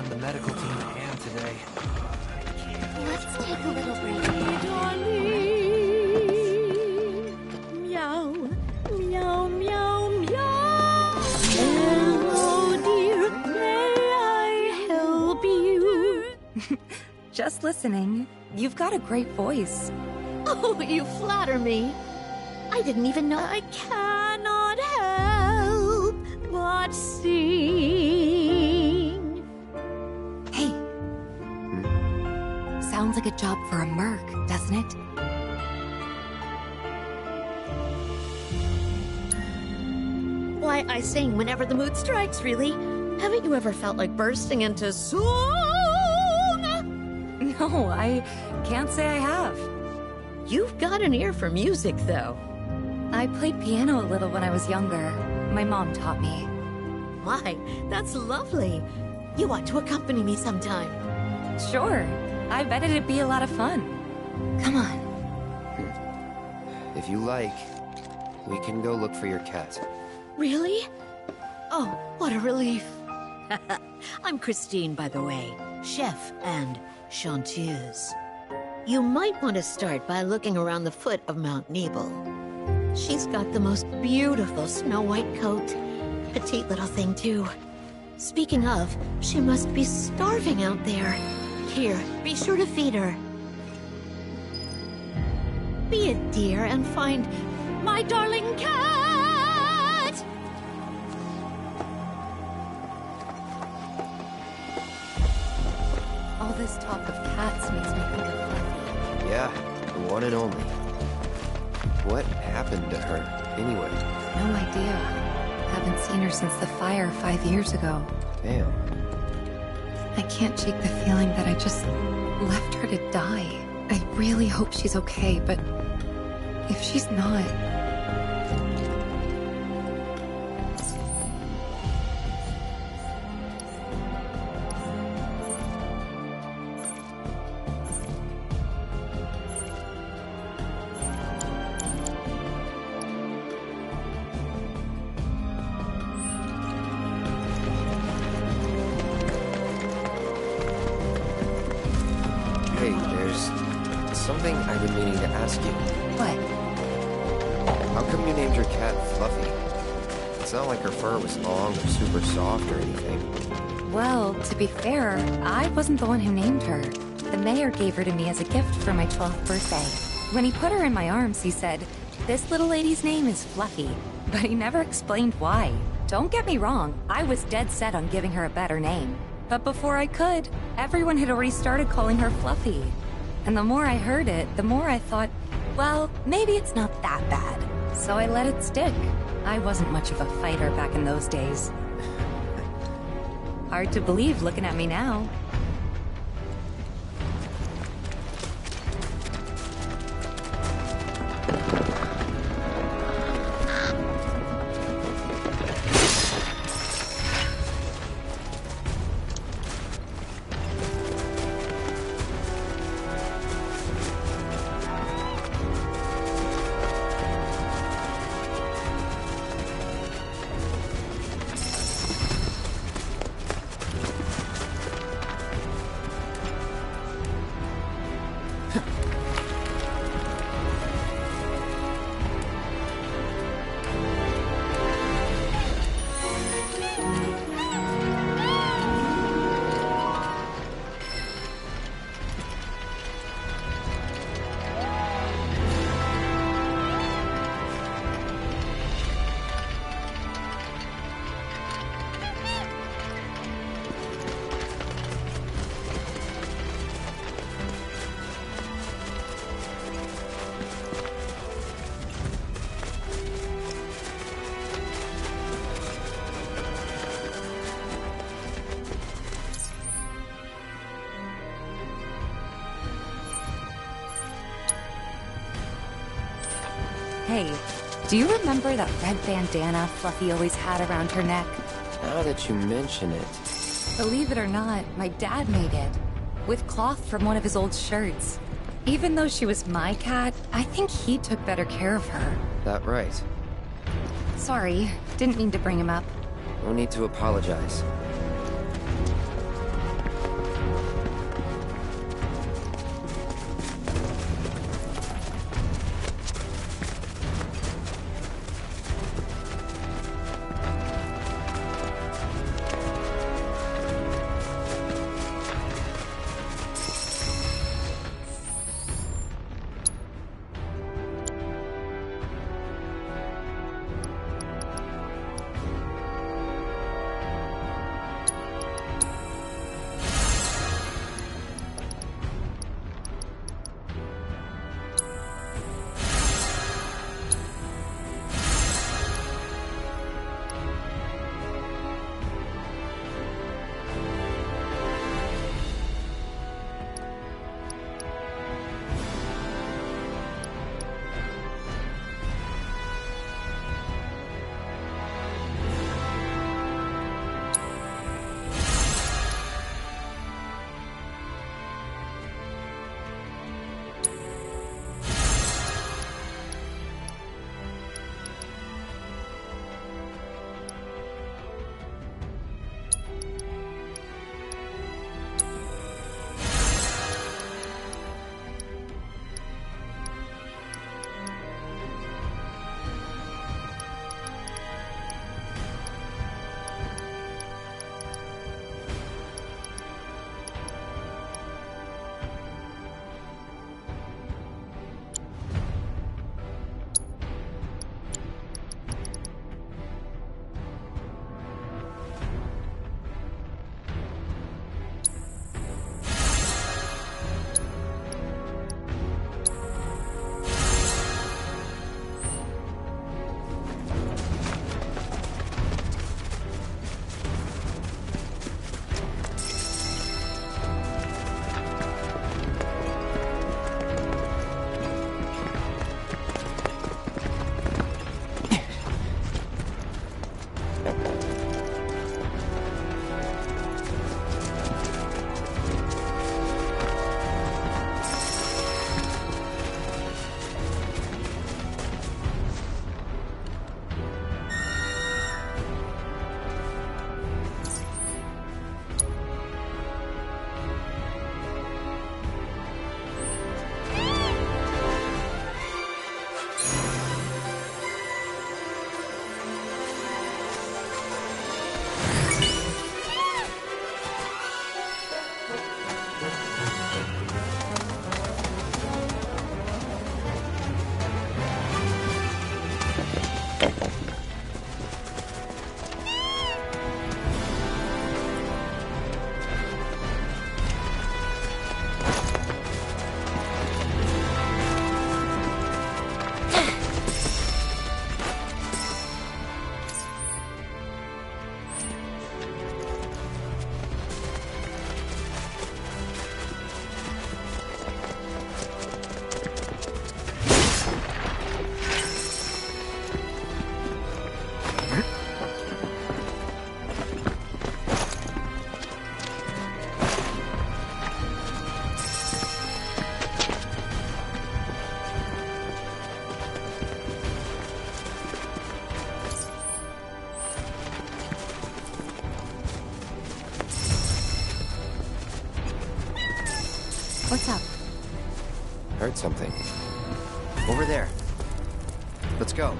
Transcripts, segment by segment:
lend the medical team a hand today. Let's take a little break. Meow, meow, meow, meow. Hello, dear, may I help you? Just listening. You've got a great voice. Oh, you flatter me. I didn't even know I cannot help but sing. Hey. Sounds like a job for a merc, doesn't it? Why, I sing whenever the mood strikes, really. Haven't you ever felt like bursting into song? No, I can't say I have. You've got an ear for music, though. I played piano a little when I was younger. My mom taught me. Why, that's lovely. You ought to accompany me sometime. Sure. I bet it'd be a lot of fun. Come on. If you like, we can go look for your cat. Really? Oh, what a relief. I'm Christine, by the way. Chef and chanteuse. You might want to start by looking around the foot of Mount Nibel. She's got the most beautiful snow-white coat. Petite little thing, too. Speaking of, she must be starving out there. Here, be sure to feed her. Be a dear and find my darling cat! All this talk of cats makes me think of Yuffie. Yeah, the one and only. What happened to her, anyway? No idea. Haven't seen her since the fire 5 years ago. Damn. I can't shake the feeling that I just left her to die. I really hope she's okay, but if she's not... Hey, there's something I've been meaning to ask you. What? How come you named your cat Fluffy? It's not like her fur was long or super soft or anything. Well, to be fair, I wasn't the one who named her. The mayor gave her to me as a gift for my 12th birthday. When he put her in my arms, he said, "This little lady's name is Fluffy," but he never explained why. Don't get me wrong, I was dead set on giving her a better name. But before I could, everyone had already started calling her Fluffy. And the more I heard it, the more I thought, well, maybe it's not that bad. So I let it stick. I wasn't much of a fighter back in those days. Hard to believe looking at me now. Hey, do you remember that red bandana Fluffy always had around her neck? Now that you mention it... Believe it or not, my dad made it. With cloth from one of his old shirts. Even though she was my cat, I think he took better care of her. That right. Sorry, didn't mean to bring him up. No need to apologize. What's up? Heard something. Over there. Let's go.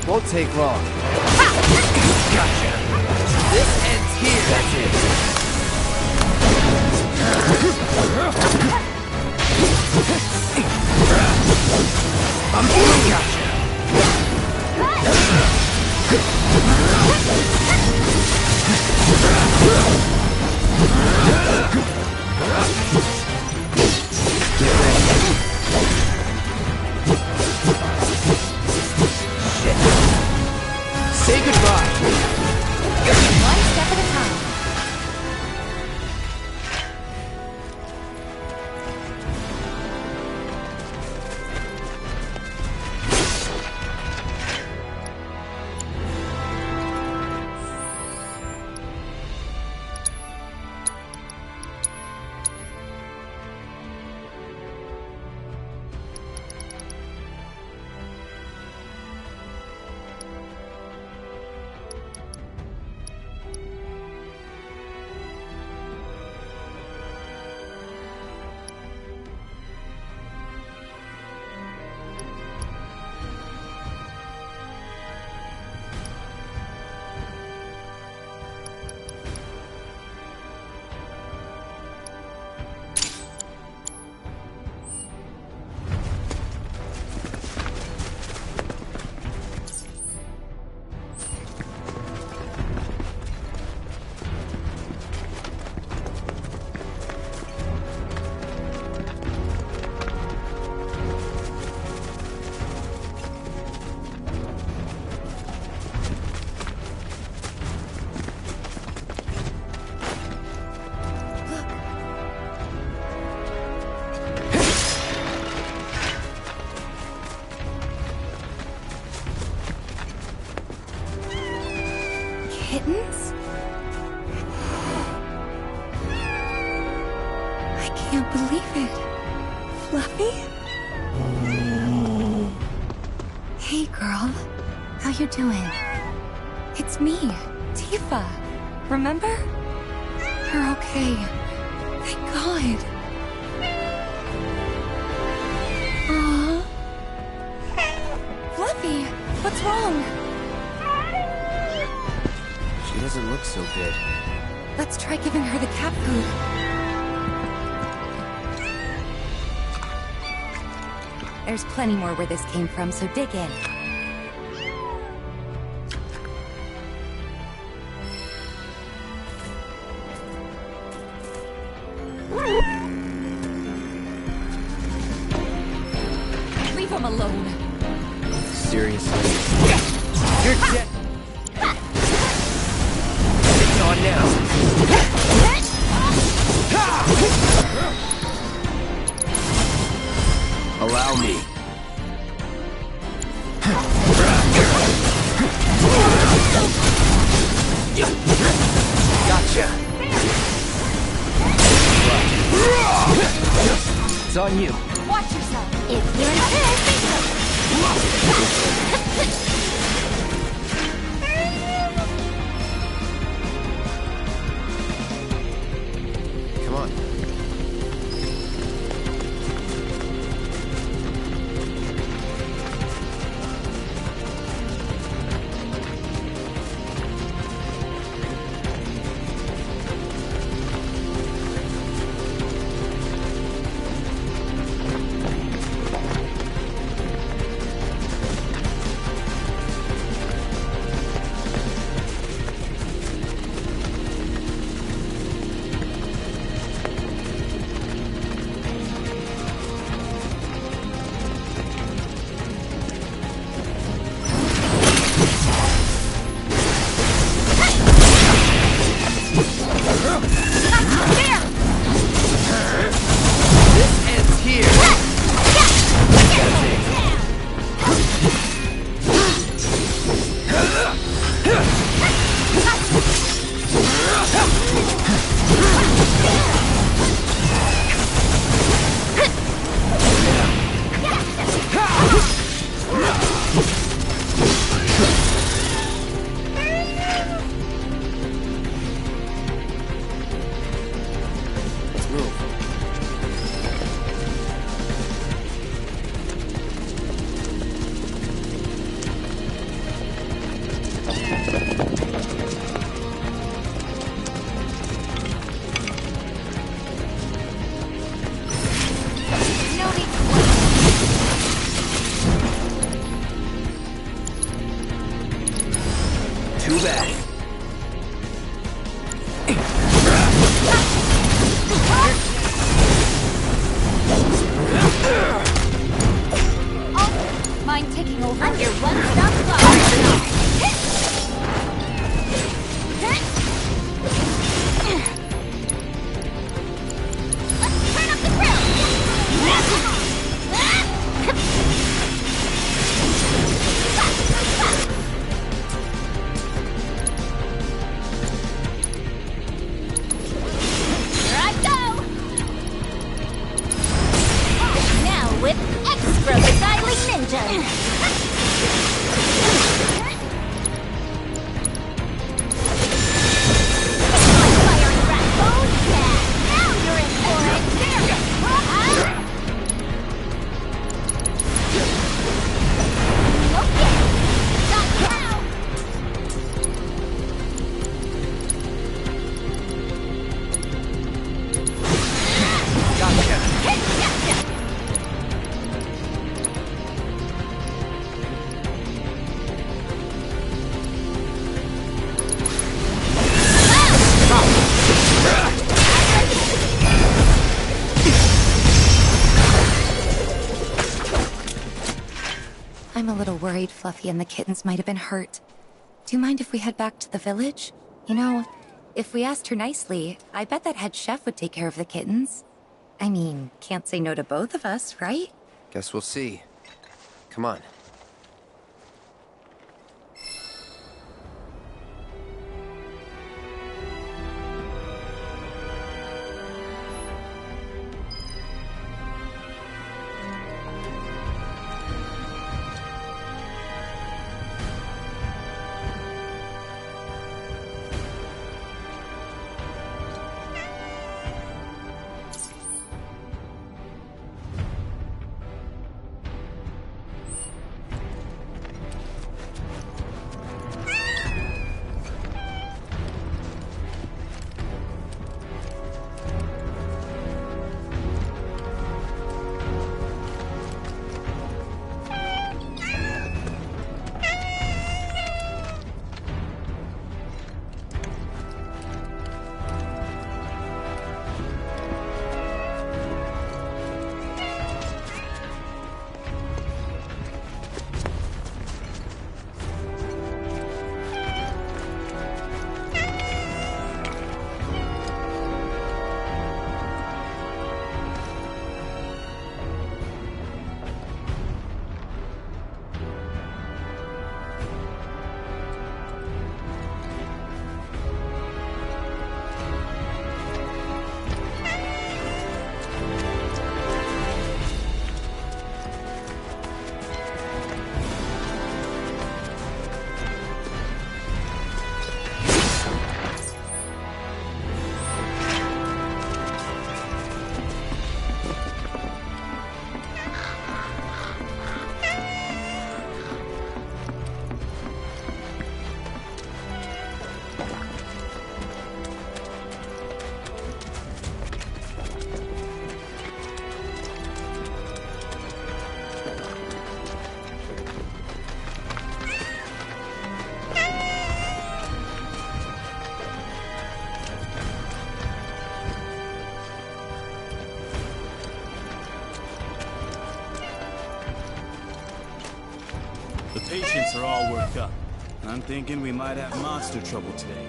Won't take long. Gotcha. This ends here. That's it. I'm through. Gotcha. Shit. Say goodbye. One step at a time. Kittens? I can't believe it. Fluffy? Hey, girl. How you doing? It's me, Tifa. Remember? You're okay. Thank God. Aww. Fluffy, what's wrong? She doesn't look so good. Let's try giving her the cat food. There's plenty more where this came from, so dig in. Leave him alone. Seriously. You're dead. It's on now. Allow me. Gotcha. It's on you. Watch yourself. If you're not Come on. worried Fluffy and the kittens might have been hurt. Do you mind if we head back to the village? You know, if we asked her nicely, I bet that head chef would take care of the kittens. I mean, can't say no to both of us, right? Guess we'll see. Come on. The patients are all worked up. I'm thinking we might have monster trouble today.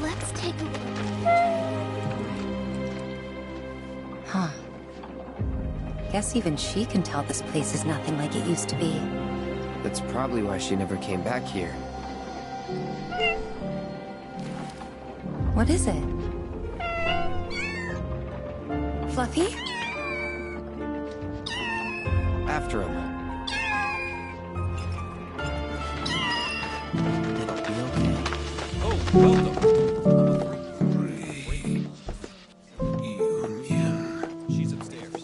Let's take a look. Huh. Guess even she can tell this place is nothing like it used to be. That's probably why she never came back here. What is it? Fluffy? After him. It'll be okay. Oh, welcome. She's upstairs.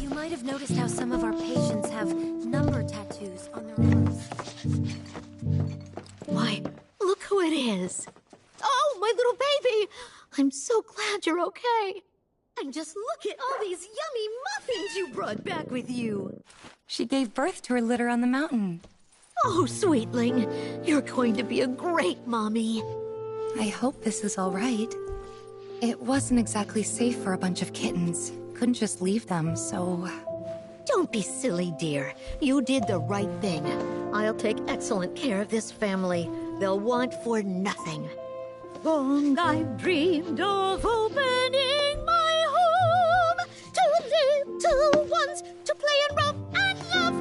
You might have noticed how some of our patients have number tattoos on their arms. Why, look who it is. Oh, my little baby! I'm so glad you're okay. And just look at all these yummy muffins you brought back with you. She gave birth to her litter on the mountain. Oh, sweetling, you're going to be a great mommy. I hope this is all right. It wasn't exactly safe for a bunch of kittens. Couldn't just leave them, so... Don't be silly, dear. You did the right thing. I'll take excellent care of this family. They'll want for nothing. Long I've dreamed of opening my home to little ones to play and romp and love.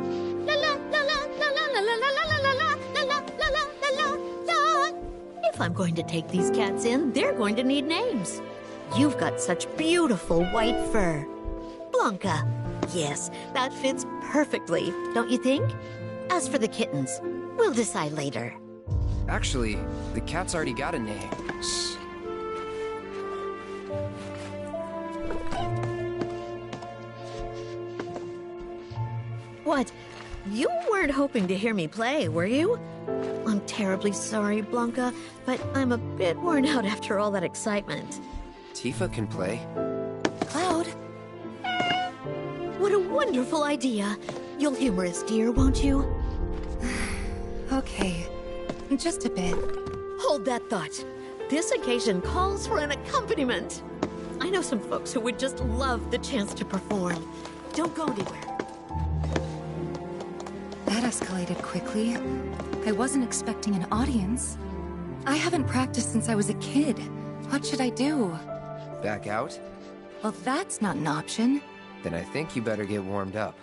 La la la la la la la la la la la la la la la la la. If I'm going to take these cats in, they're going to need names. You've got such beautiful white fur. Blanca. Yes, that fits perfectly, don't you think? As for the kittens, we'll decide later. Actually, the cat's already got a name. Shh. What? You weren't hoping to hear me play, were you? I'm terribly sorry, Blanca, but I'm a bit worn out after all that excitement. Tifa can play. Cloud? What a wonderful idea. You'll humor us, dear, won't you? Okay. Just a bit. Hold that thought. This occasion calls for an accompaniment. I know some folks who would just love the chance to perform. Don't go anywhere. That escalated quickly. I wasn't expecting an audience. I haven't practiced since I was a kid. What should I do? Back out? Well, that's not an option. Then I think you better get warmed up.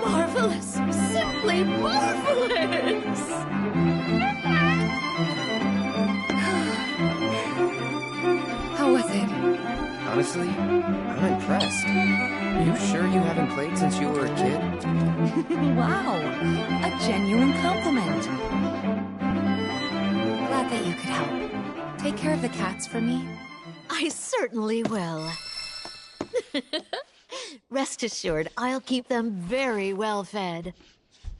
Marvelous! Simply marvelous! How was it? Honestly, I'm impressed. Are you sure you haven't played since you were a kid? Wow, a genuine compliment. Glad that you could help. Take care of the cats for me. I certainly will. Rest assured, I'll keep them very well fed.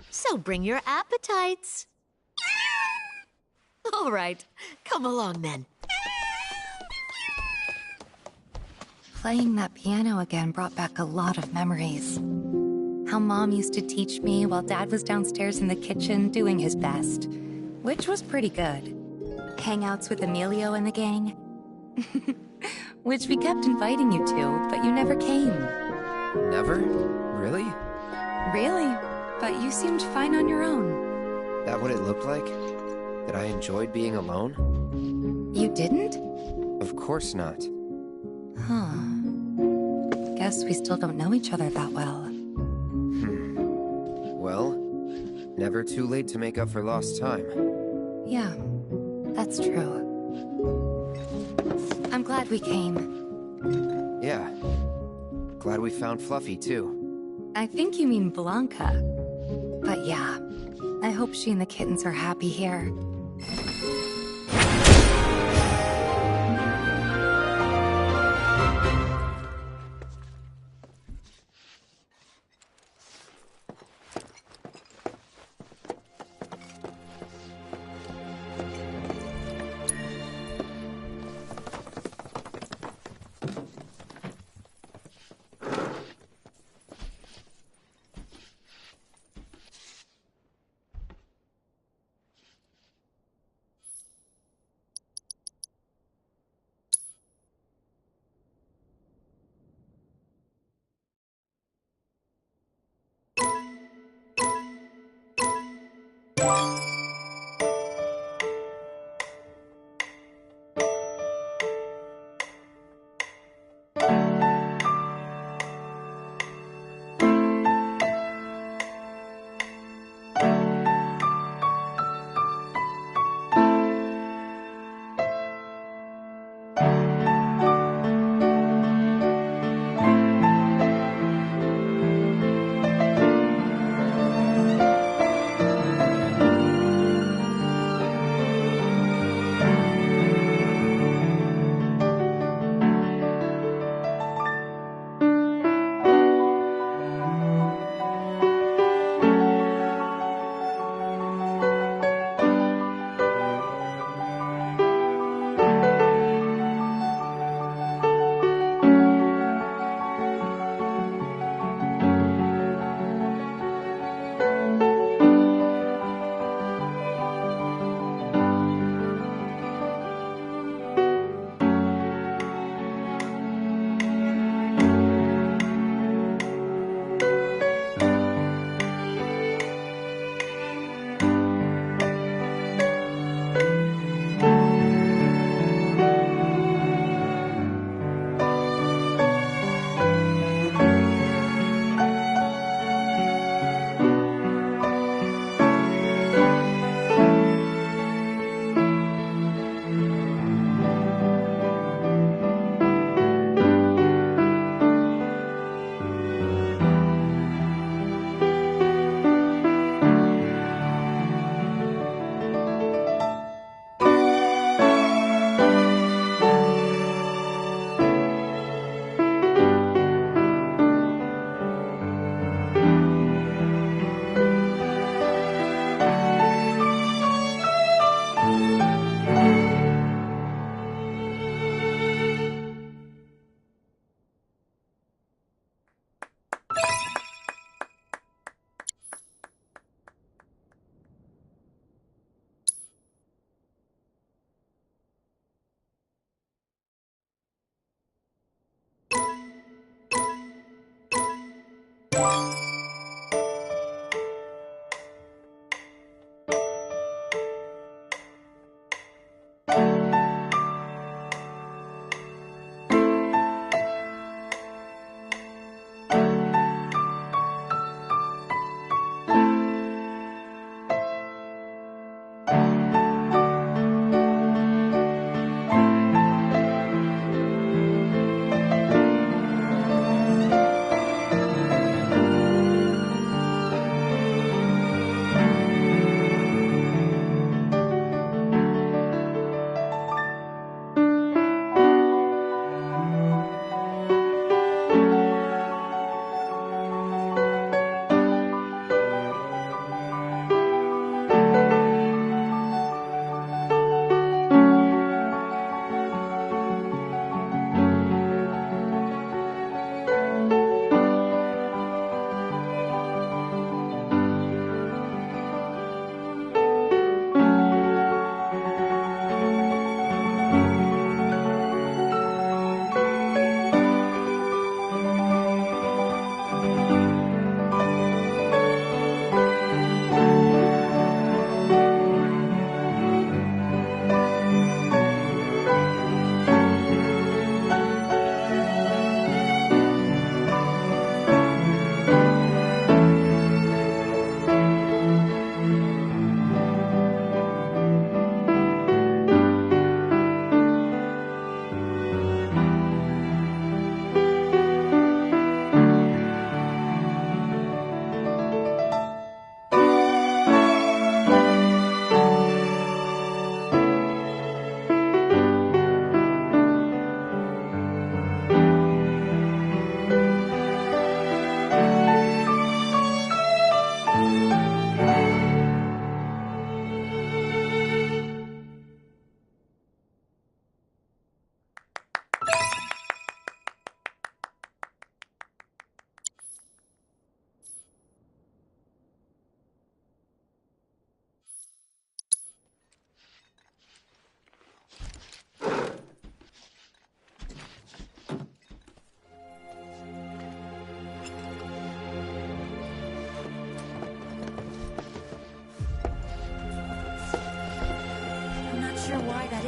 So bring your appetites. All right, come along then. Playing that piano again brought back a lot of memories. How Mom used to teach me while Dad was downstairs in the kitchen doing his best, which was pretty good. Hangouts with Emilio and the gang, which we kept inviting you to, but you never came. Never? Really? Really? But you seemed fine on your own. That what it looked like? That I enjoyed being alone? You didn't? Of course not. Huh. Guess we still don't know each other that well. Well, never too late to make up for lost time. Yeah, that's true. I'm glad we came. Yeah. Glad we found Fluffy, too. I think you mean Blanca. But yeah, I hope she and the kittens are happy here.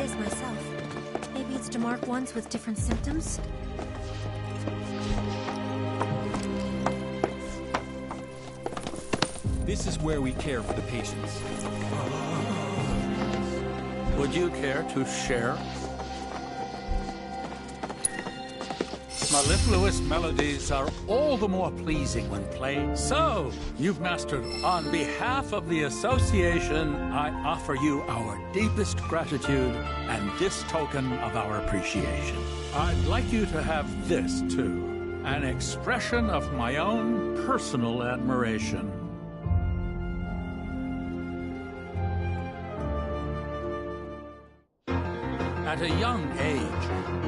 place myself. Maybe it's to mark ones with different symptoms? This is where we care for the patients. Would you care to share? Mellifluous melodies are all the more pleasing when played. So, you've mastered. On behalf of the association, I offer you our deepest gratitude and this token of our appreciation. I'd like you to have this, too. An expression of my own personal admiration. At a young age,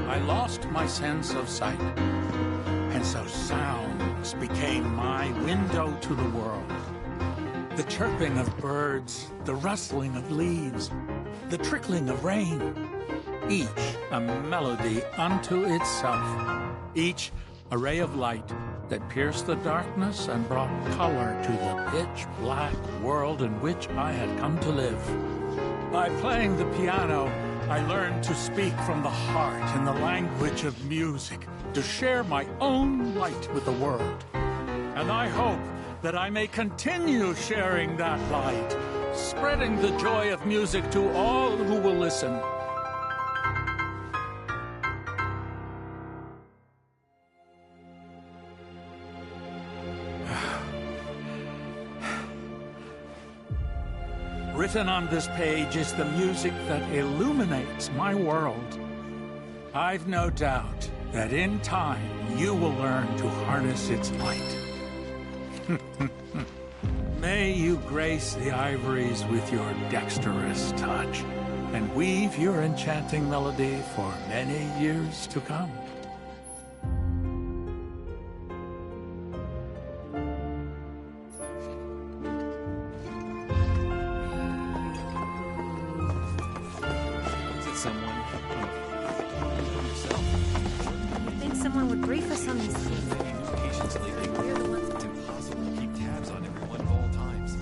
I lost my sense of sight, and so sounds became my window to the world. The chirping of birds, the rustling of leaves, the trickling of rain, each a melody unto itself, each a ray of light that pierced the darkness and brought color to the pitch-black world in which I had come to live. By playing the piano, I learned to speak from the heart in the language of music, to share my own light with the world. And I hope that I may continue sharing that light, spreading the joy of music to all who will listen. Written on this page is the music that illuminates my world. I've no doubt that in time you will learn to harness its light. May you grace the ivories with your dexterous touch and weave your enchanting melody for many years to come. You'd think someone would brief us on these things. Patients lately, We're the ones it's impossible to keep tabs on everyone at all times.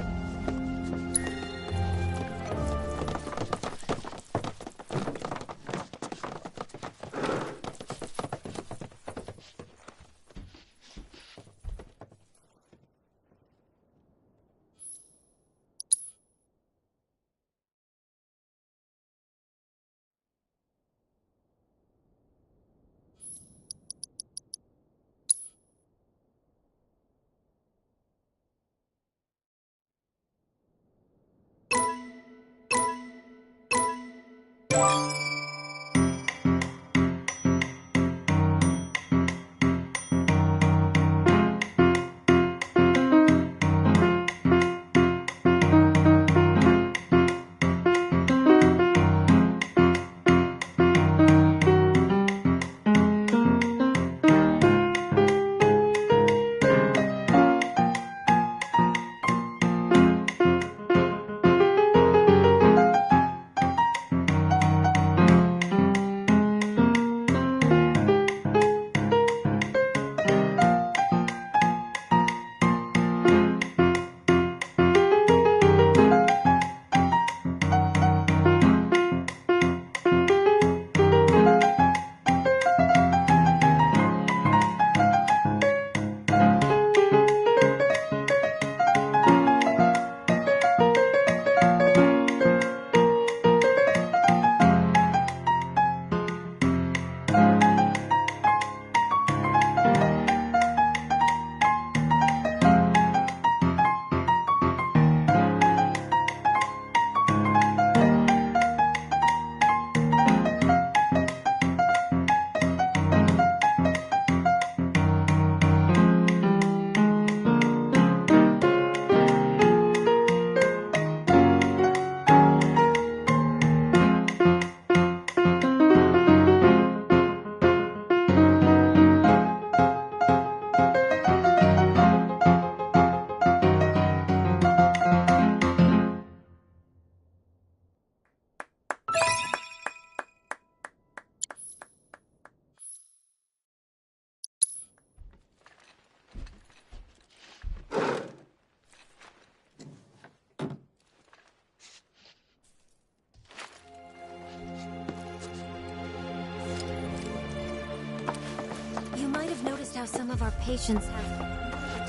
some of our patients have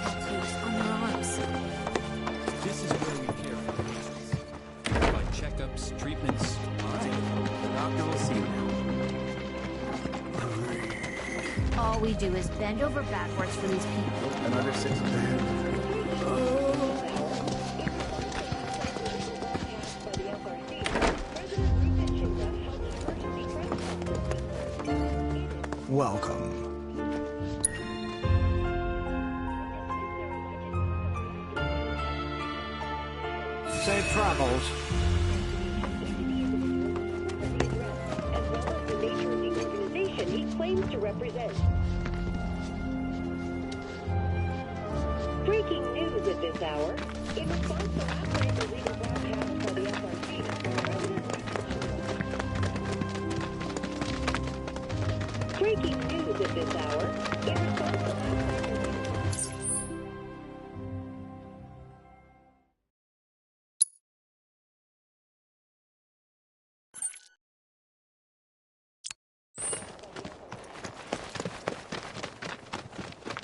tattoos on their arms. This is where we care for the patients. Provide checkups, treatments. The doctor will see you now. All we do is bend over backwards for these people. Another 6 Welcome. Safe travels. As well as the nature of the organization he claims to represent. Breaking news at this hour. In response to last night's illegal broadcast by the FRC, breaking news at this hour. In response to last night's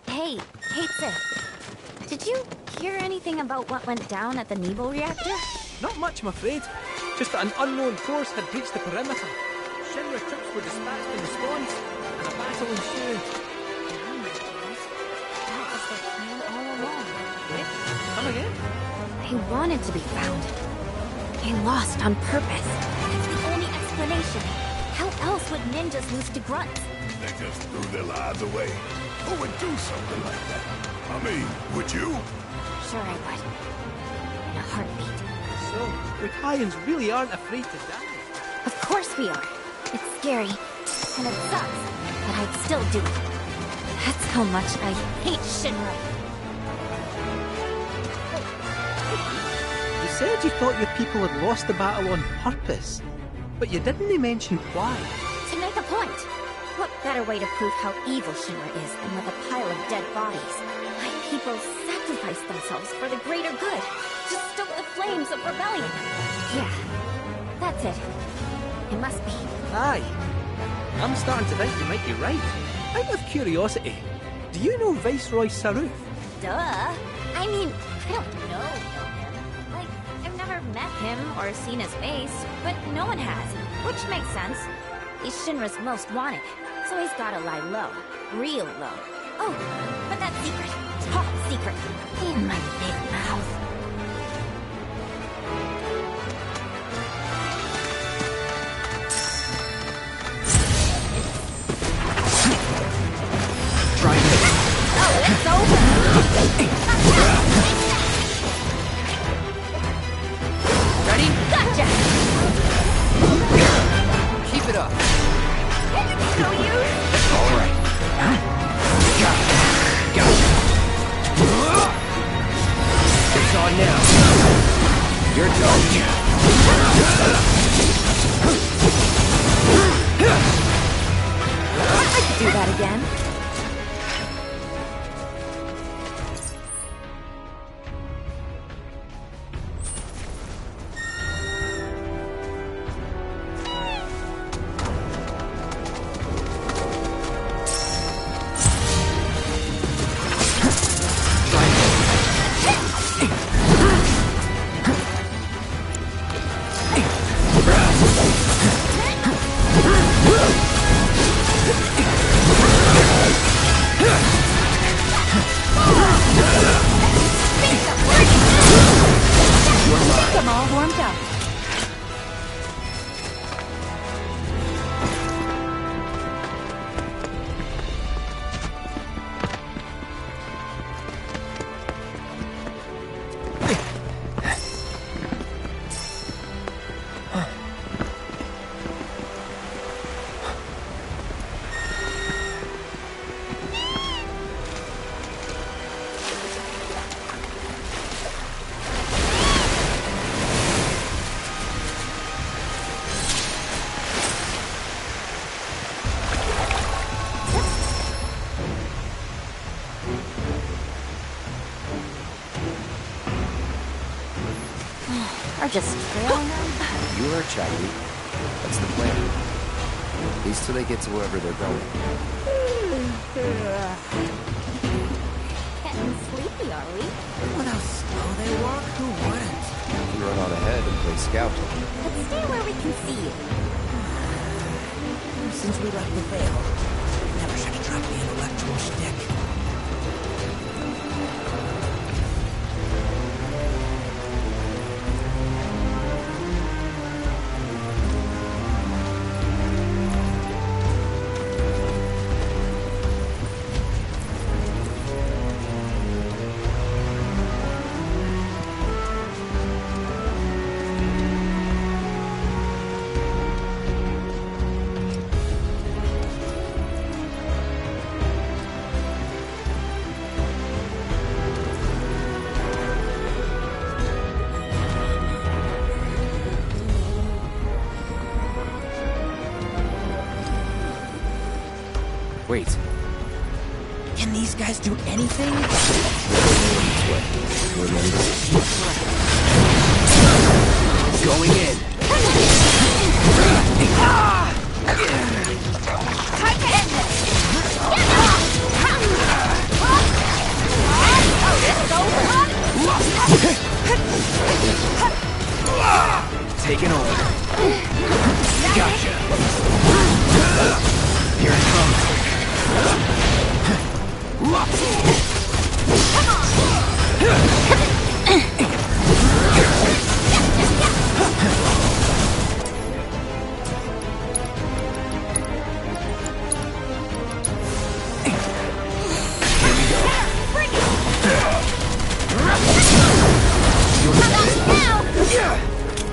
Hey, Sid. Did you hear anything about what went down at the Nibel reactor? Not much, I'm afraid. Just that an unknown force had breached the perimeter. Shinra troops were dispatched in response, and a battle ensued. That was their plan all along. Come again? They wanted to be found. They lost on purpose. That's the only explanation. How else would ninjas lose to grunts? They just threw their lives away. Who would do something like that? I mean, would you? Sure I would. In a heartbeat. So, Italians really aren't afraid to die. Of course we are. It's scary, and it sucks, but I'd still do it. That's how much I hate Shinra. You said you thought your people had lost the battle on purpose, but you didn't mention why. To make a point. What better way to prove how evil Shinra is than with a pile of dead bodies? My people sacrificed themselves for the greater good, to stoke the flames of rebellion. Yeah, that's it. It must be. Aye. I'm starting to think you might be right. Out of curiosity, do you know Viceroy Saruth? Duh. I mean, I don't know him. Like, I've never met him or seen his face, but no one has, which makes sense. He's Shinra's most wanted, so he's gotta lie low. Real low. Oh, but that secret, top secret, in my big mouth. Try this. Oh, it's over! Ready? Gotcha! Keep it up. No use! All right. Gotcha. It's on now. Your turn. I could do that again. I'm all warmed up. Or just trailing them? You are Chaggy. That's the plan. At least till they get to wherever they're going. getting sleepy, are we? What how slow they walk? Who wouldn't? You run on ahead and play scout. Let's stay where we can see you. Since we left the Veil, never should have dropped the intellectual shtick. Wait. Can these guys do anything? Going in. Time to end this! Taking over. Gotcha. Here it comes.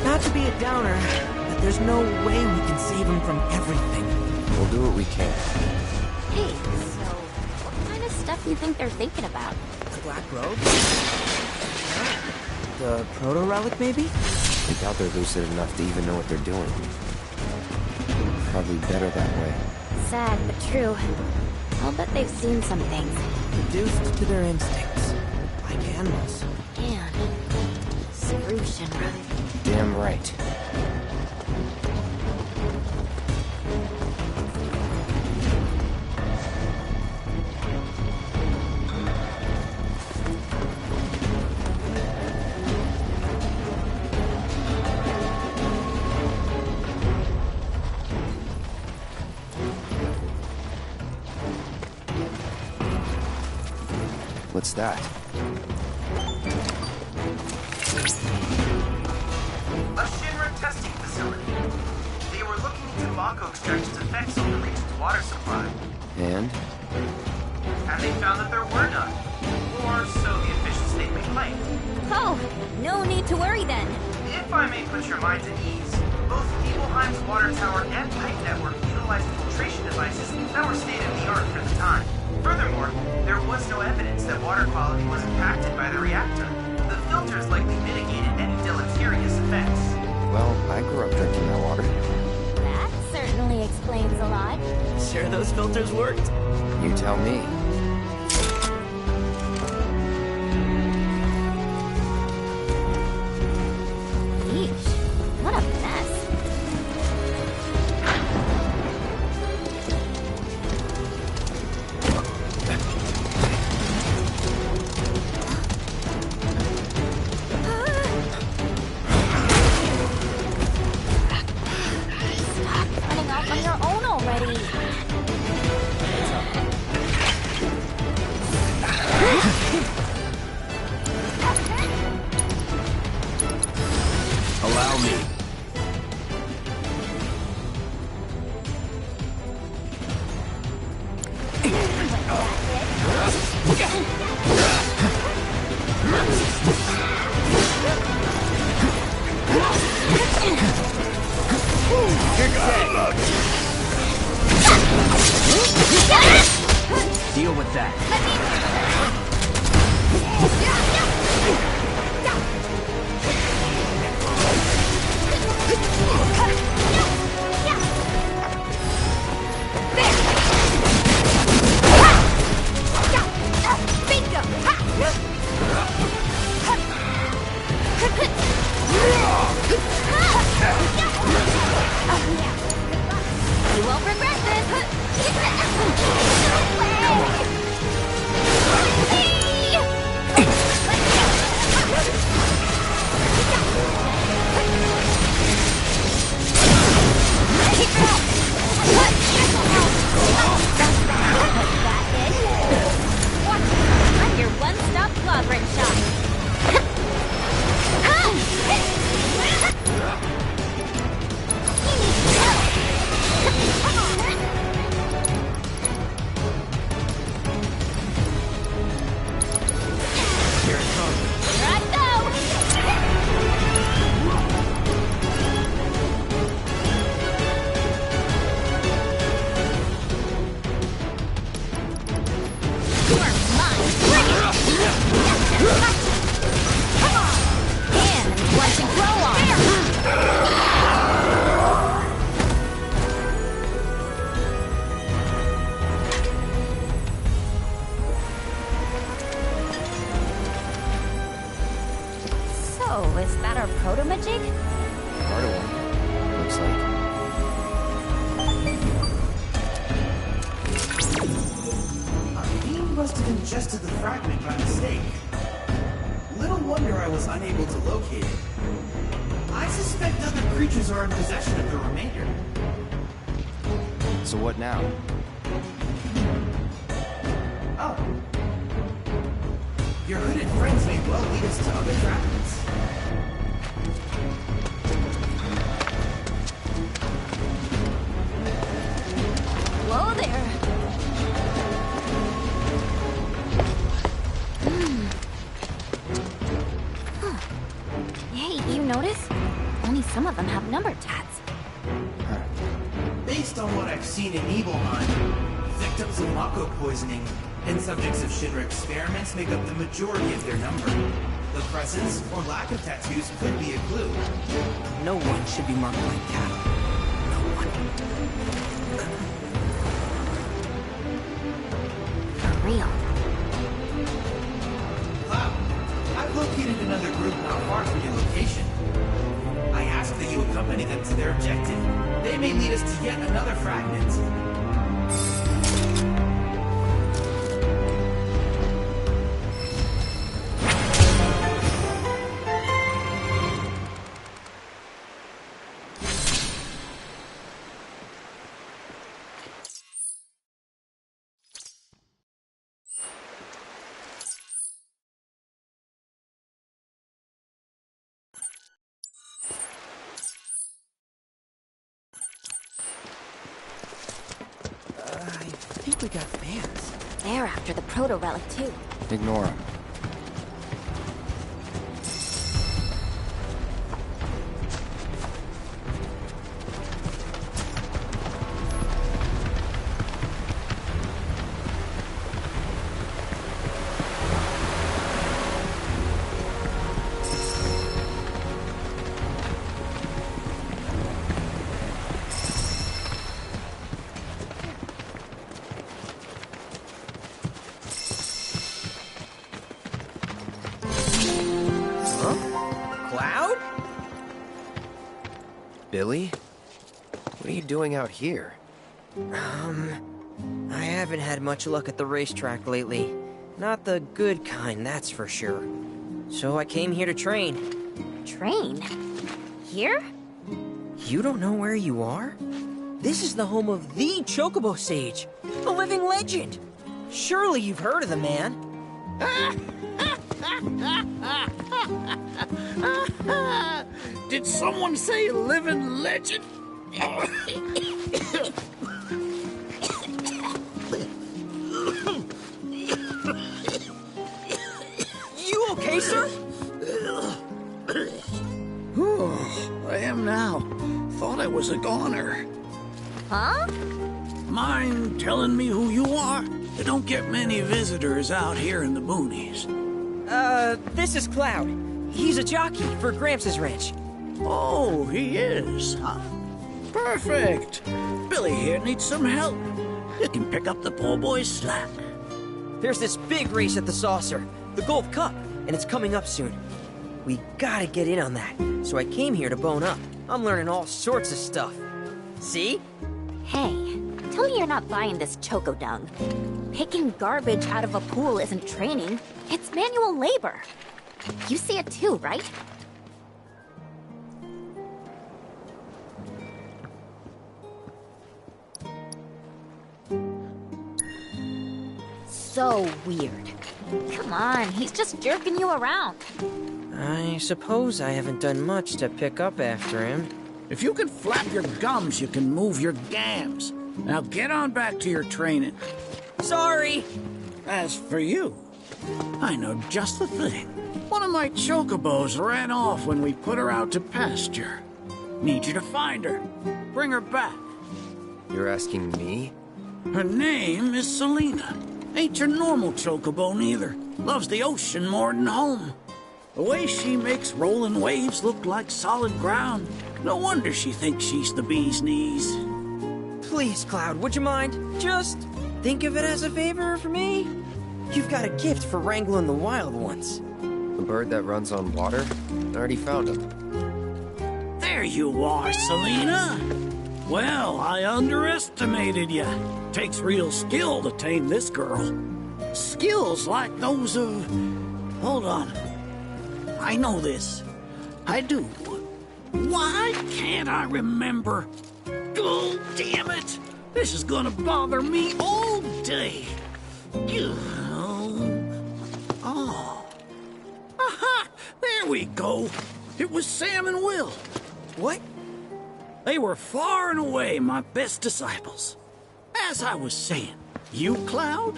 Not to be a downer, but there's no way we can save him from everything. We'll do what we can. Hey, so what kind of stuff do you think they're thinking about? The Black Robe? The Protorelic, maybe? I doubt they're lucid enough to even know what they're doing. Probably better that way. Sad, but true. I'll bet they've seen some things. Reduced to their instincts. Like animals. And screw Shinra. Damn right. What's that? A Shinra testing facility. They were looking into Mako extraction's effects on the region's water supply. And they found that there were none. Or so the official statement claimed. Oh, no need to worry then. If I may put your minds at ease, both Nibelheim's water tower and pipe network utilized filtration devices that were state-of-the-art for the time. Furthermore, there was no evidence that water quality was impacted by the reactor. The filters likely mitigated any deleterious effects. well, I grew up drinking that water. That certainly explains a lot. Sure those filters worked? You tell me. Yeesh, what a mess. Allow me. Deal with that. You won't regret this. proto-majig? Part of one, looks like. A beam must have ingested the fragment by mistake. Little wonder I was unable to locate it. I suspect other creatures are in possession of the remainder. So what now? Oh. Your hooded friends may well lead us to other fragments. Hello there. Huh. Hey, you notice? Only some of them have number tats. Based on what I've seen in Nibelheim, victims of Mako poisoning and subjects of Shinra experiments make up the majority of their number. The presence or lack of tattoos could be a clue. No one should be marked like cattle. No one. For real. Cloud, I've located another group not far from your location. I ask that you accompany them to their objective. They may lead us to yet another fragment. I think we got fans. They're after the Protorelic too. Ignore him. Billy? What are you doing out here? I haven't had much luck at the racetrack lately. Not the good kind, that's for sure. So I came here to train. Train? Here? You don't know where you are? This is the home of the Chocobo Sage, a living legend. Surely you've heard of the man. Did someone say living legend? You okay, sir? I am now. Thought I was a goner. Huh? Mind telling me who you are? There don't get many visitors out here in the boonies. This is Cloud. He's a jockey for Gramps' ranch. Oh, he is, huh? Perfect. Billy here needs some help. You can pick up the poor boy's slack. There's this big race at the Saucer, the Gold Cup, and it's coming up soon. We gotta get in on that, so I came here to bone up. I'm learning all sorts of stuff. See? Hey, tell me you're not buying this choco dung. Picking garbage out of a pool isn't training, it's manual labor. You see it too, right? So weird. Come on, he's just jerking you around. I suppose I haven't done much to pick up after him. If you can flap your gums, you can move your gams. Now get on back to your training. Sorry! As for you, I know just the thing. One of my chocobos ran off when we put her out to pasture. Need you to find her. Bring her back. You're asking me? Her name is Selena. Ain't your normal chocobo neither. Loves the ocean more than home. The way she makes rolling waves look like solid ground. No wonder she thinks she's the bee's knees. Please, Cloud, would you mind? Just think of it as a favor for me. You've got a gift for wrangling the wild ones. The bird that runs on water? I already found him. There you are, Selena. Well, I underestimated you. Takes real skill to tame this girl. Skills like those of... Hold on. I know this. I do. Why can't I remember? Oh, damn it! This is gonna bother me all day. Oh. Aha! There we go. It was Sam and Will. What? They were far and away my best disciples. As I was saying, you, Cloud,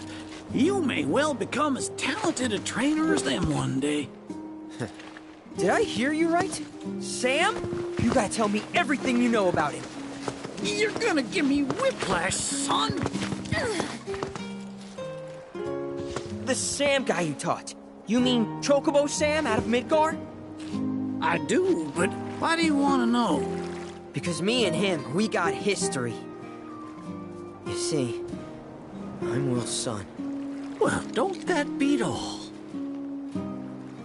you may well become as talented a trainer as them one day. Did I hear you right? Sam? You gotta tell me everything you know about him. You're gonna give me whiplash, son. The Sam guy you taught. You mean Chocobo Sam out of Midgar? I do, but why do you want to know? Because me and him, we got history. You see, I'm Will's son. Well, don't that beat all?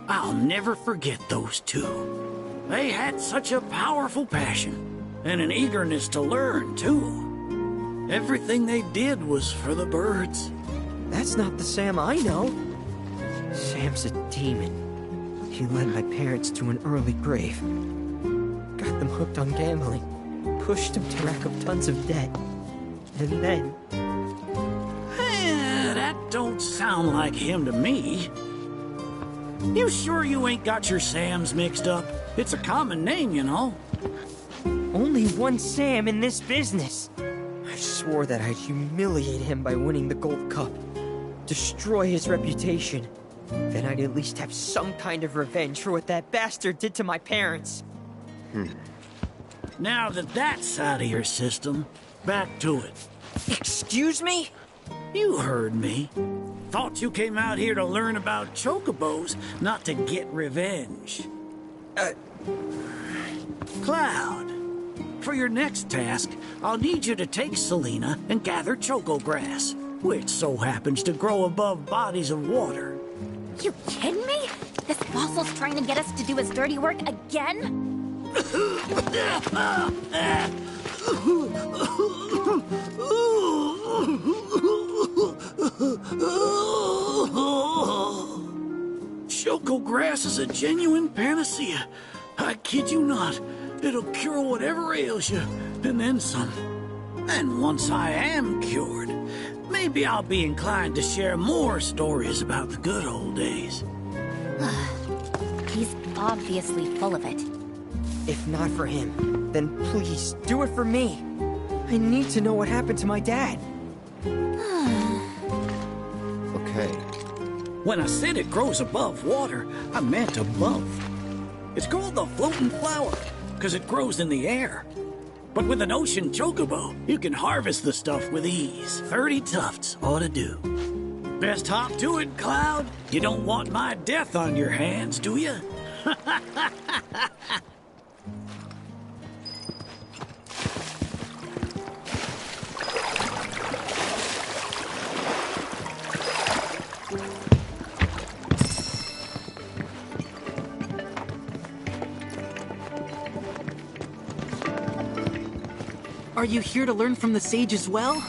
I'll never forget those two. They had such a powerful passion, and an eagerness to learn, too. Everything they did was for the birds. That's not the Sam I know. Sam's a demon. He led my parents to an early grave. Got them hooked on gambling. Pushed them to rack up tons of debt. And then... That don't sound like him to me. You sure you ain't got your Sams mixed up? It's a common name, you know. Only one Sam in this business. I swore that I'd humiliate him by winning the Gold Cup. Destroy his reputation. Then I'd at least have some kind of revenge for what that bastard did to my parents. Now that that's out of your system, back to it. Excuse me? You heard me. Thought you came out here to learn about chocobos, not to get revenge. Cloud, for your next task, I'll need you to take Selena and gather choco grass, which so happens to grow above bodies of water. You kidding me? This fossil's trying to get us to do his dirty work again? Choco grass is a genuine panacea. I kid you not. It'll cure whatever ails you, and then some. And once I am cured, maybe I'll be inclined to share more stories about the good old days. He's obviously full of it. If not for him, then please, do it for me. I need to know what happened to my dad. Okay. When I said it grows above water, I meant above. It's called the floating flower, because it grows in the air. But with an ocean chocobo, you can harvest the stuff with ease. 30 tufts ought to do. Best hop to it, Cloud. You don't want my death on your hands, do you? Are you here to learn from the sage as well?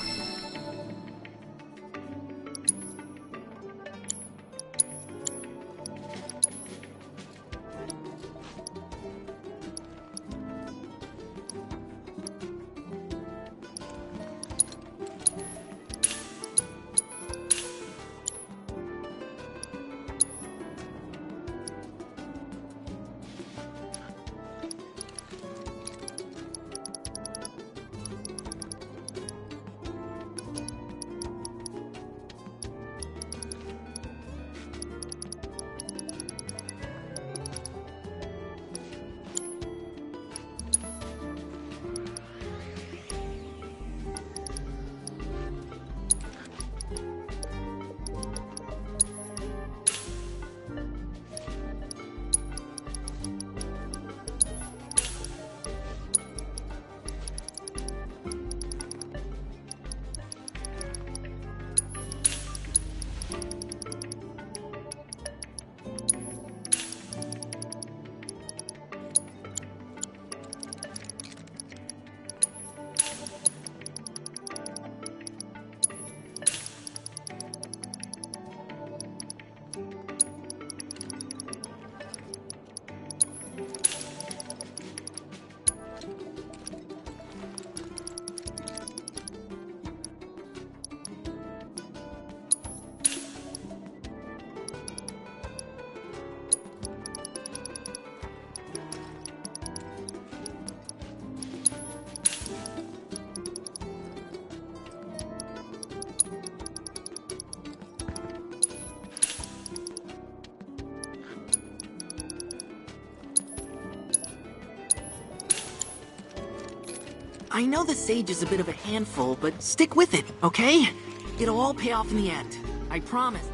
I know the Sage is a bit of a handful, but stick with it, okay? It'll all pay off in the end. I promise.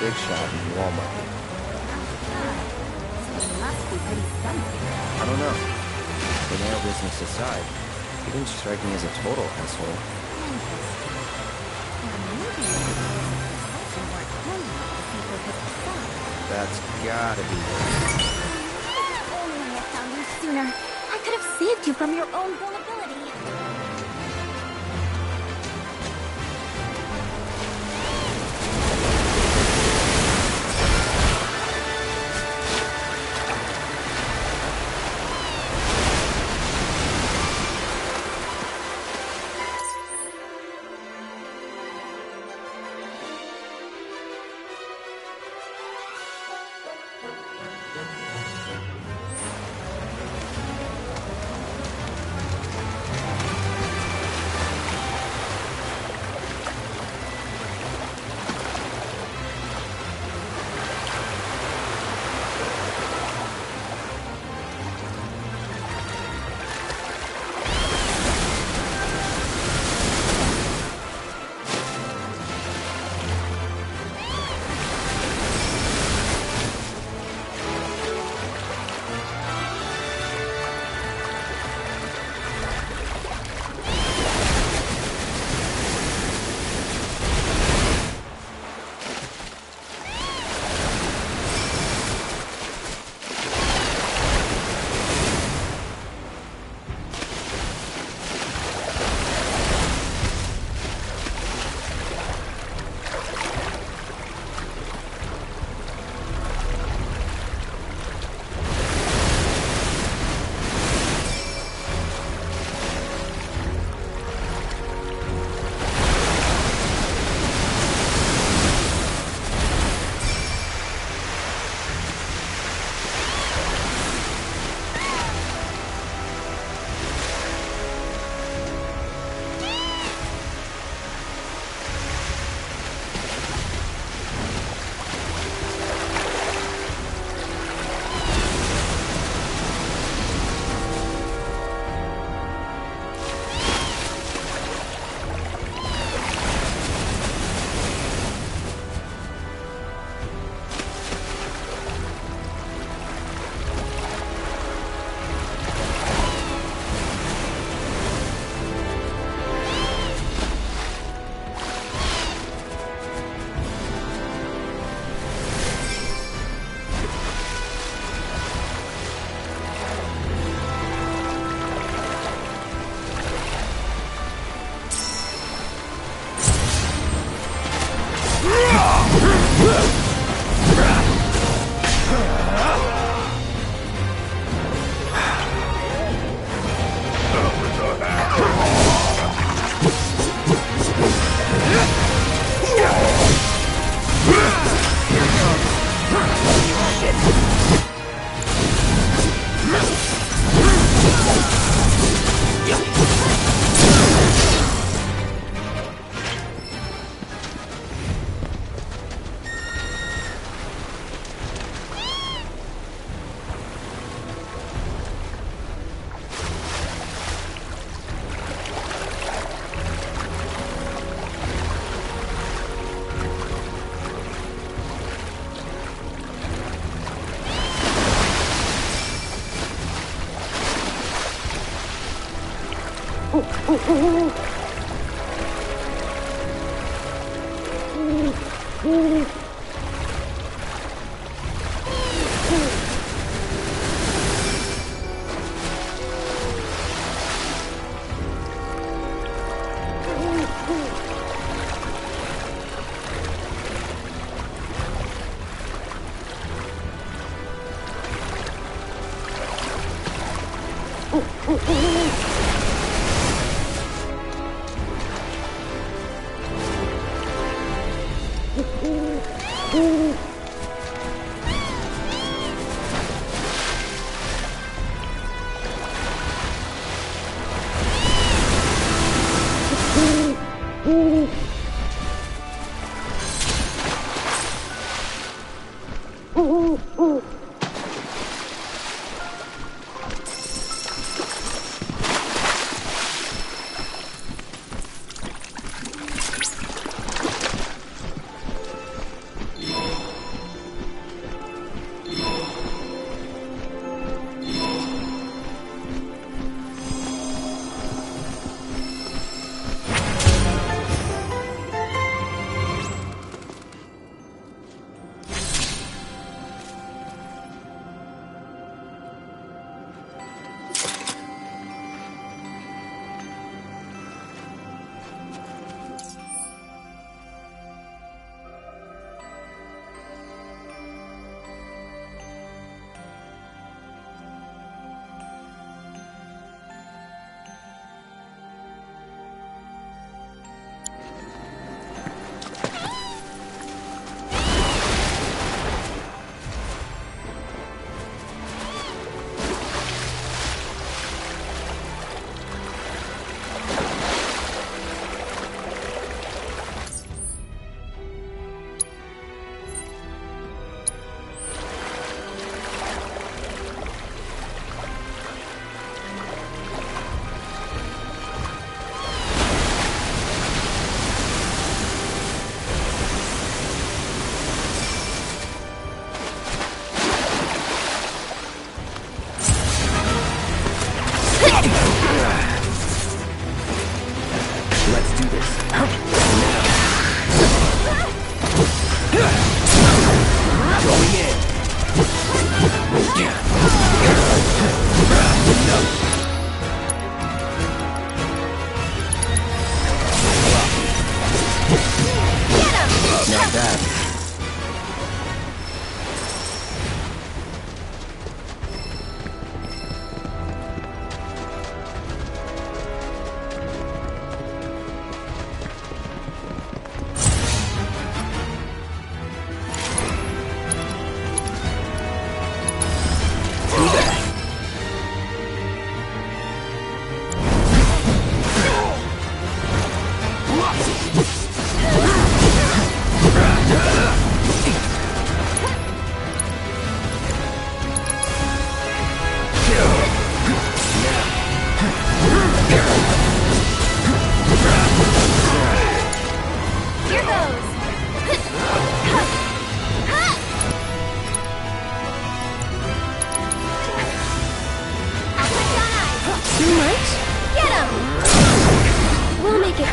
Big shot in Walmart. Must be pretty stunning. I don't know. Banana business aside, he didn't strike me as a total asshole. That's gotta be it. If only I had found you sooner, I could have saved you from your own vulnerability.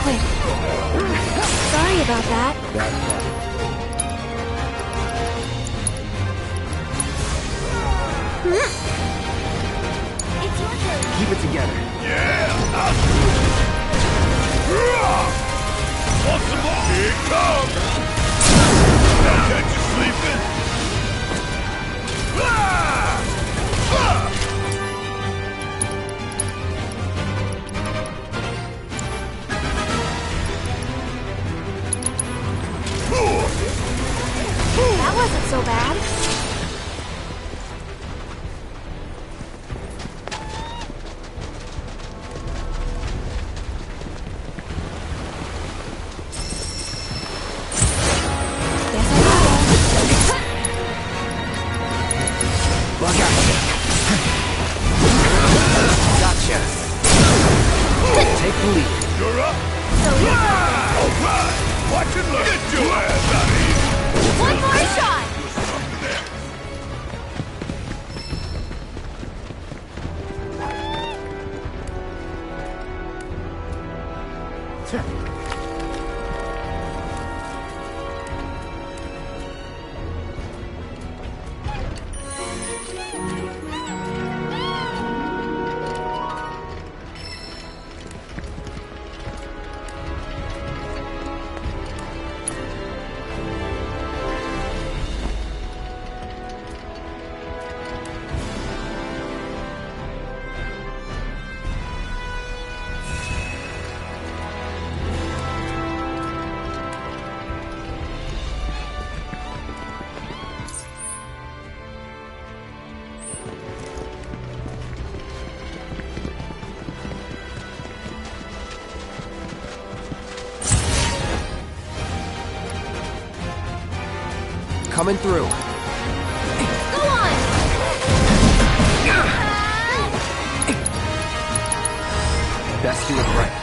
Sorry about that. wasn't so bad. Look out. Gotcha. Take the lead. You're up. So you're All right. Watch and learn. Get your ass out of here. one more shot! Coming through. Go on! Best do it right.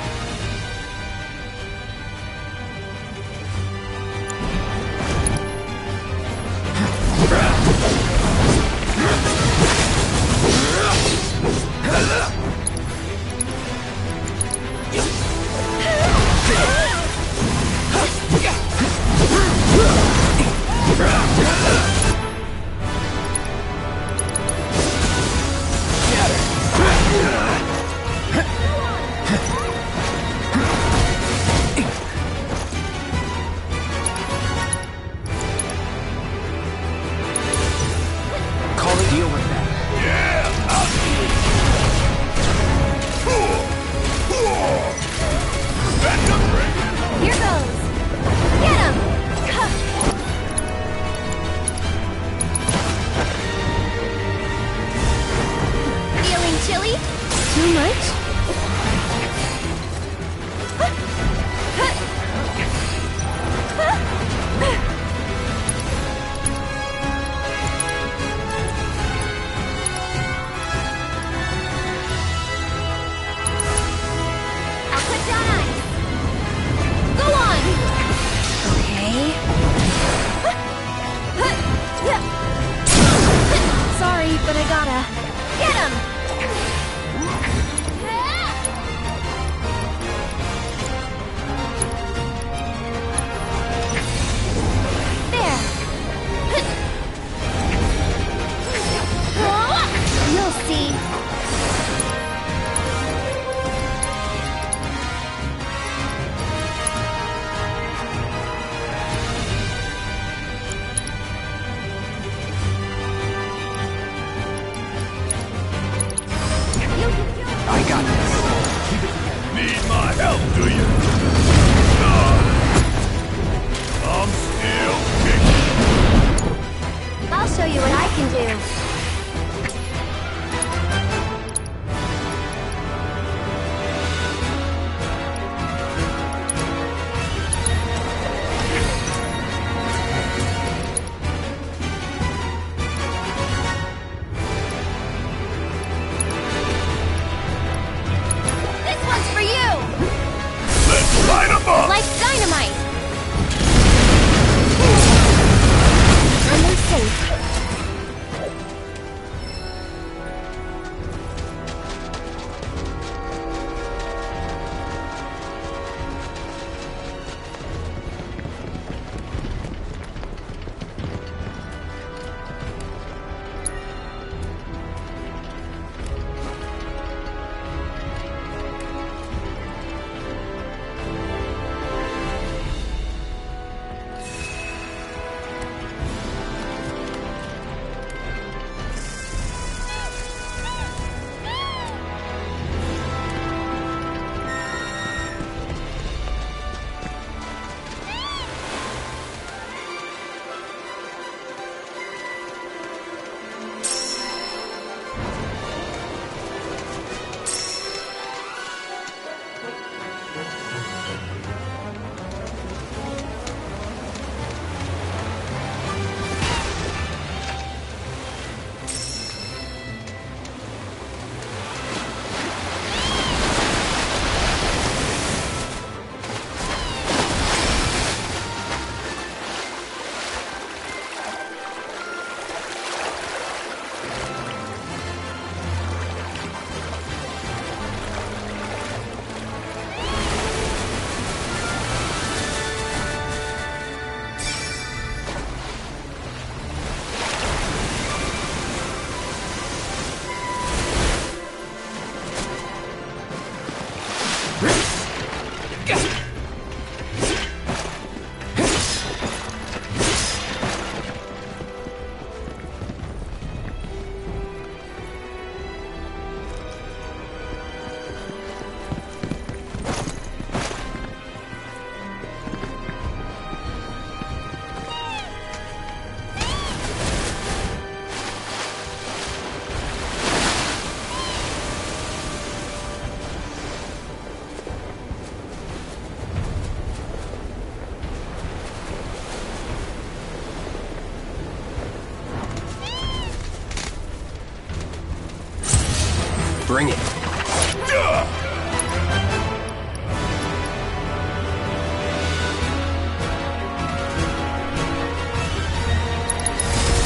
Bring it.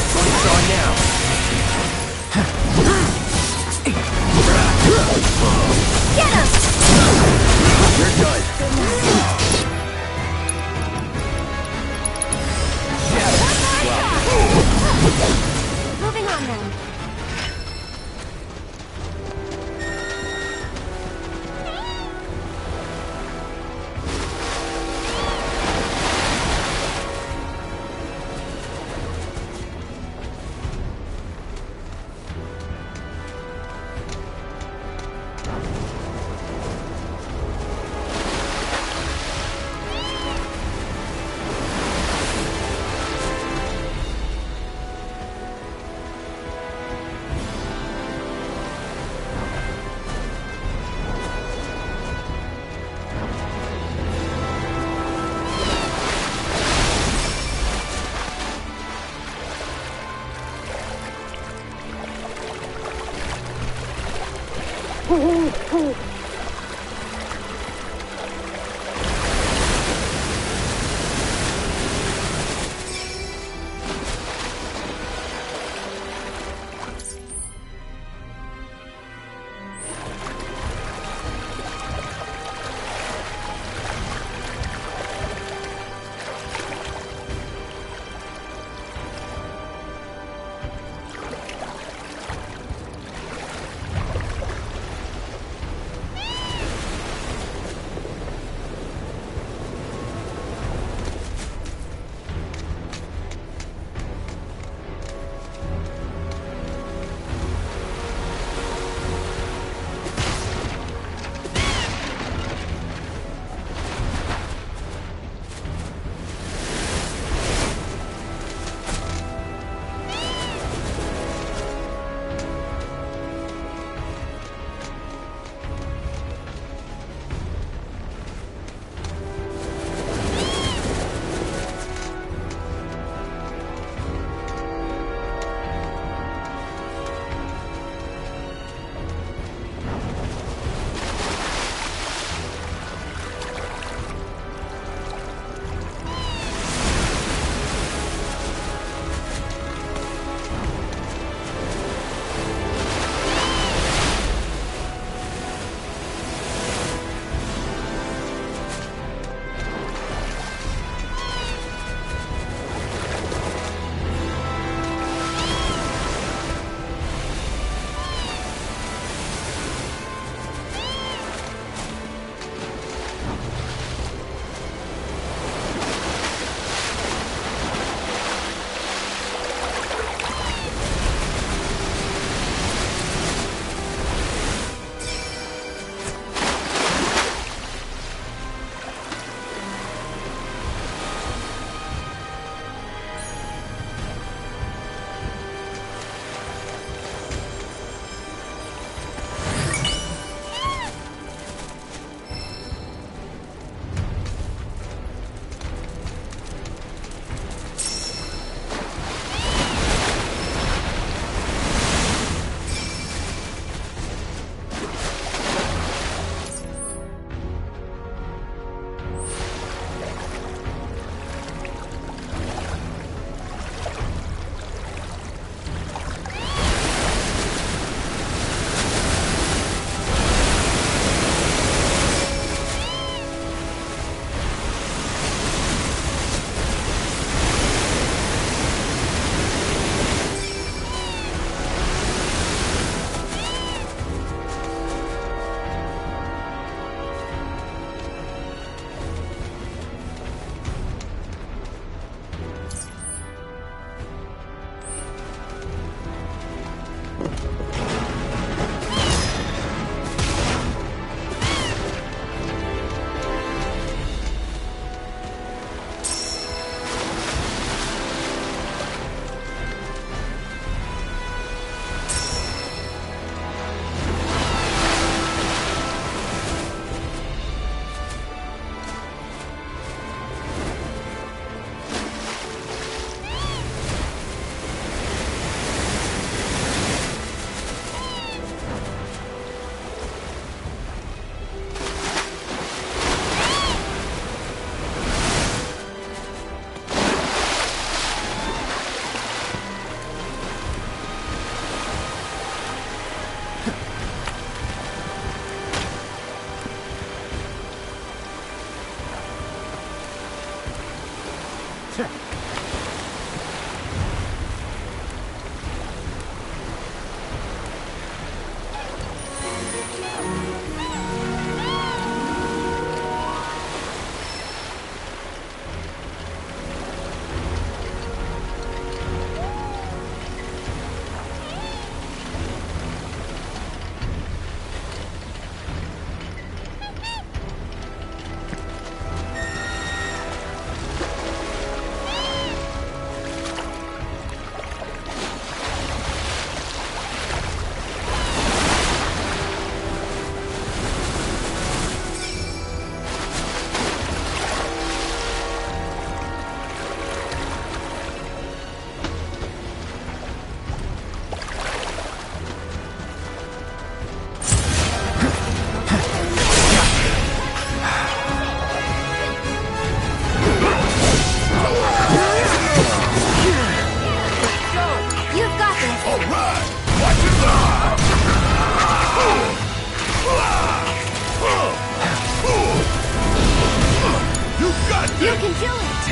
Fights on now. Get him! You're done. Moving on then.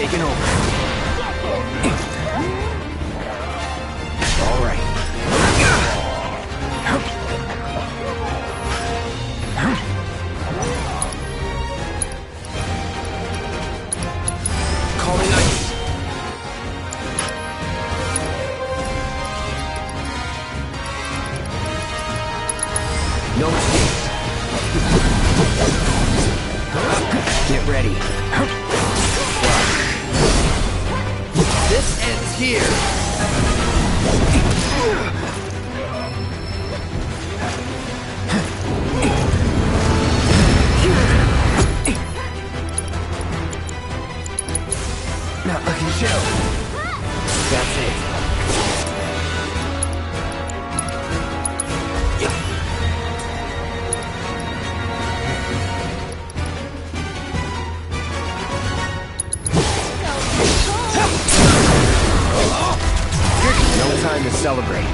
taking over. All right. Calling ice. No escape. Get ready. This ends here. Not looking chill. That's it. No time to celebrate.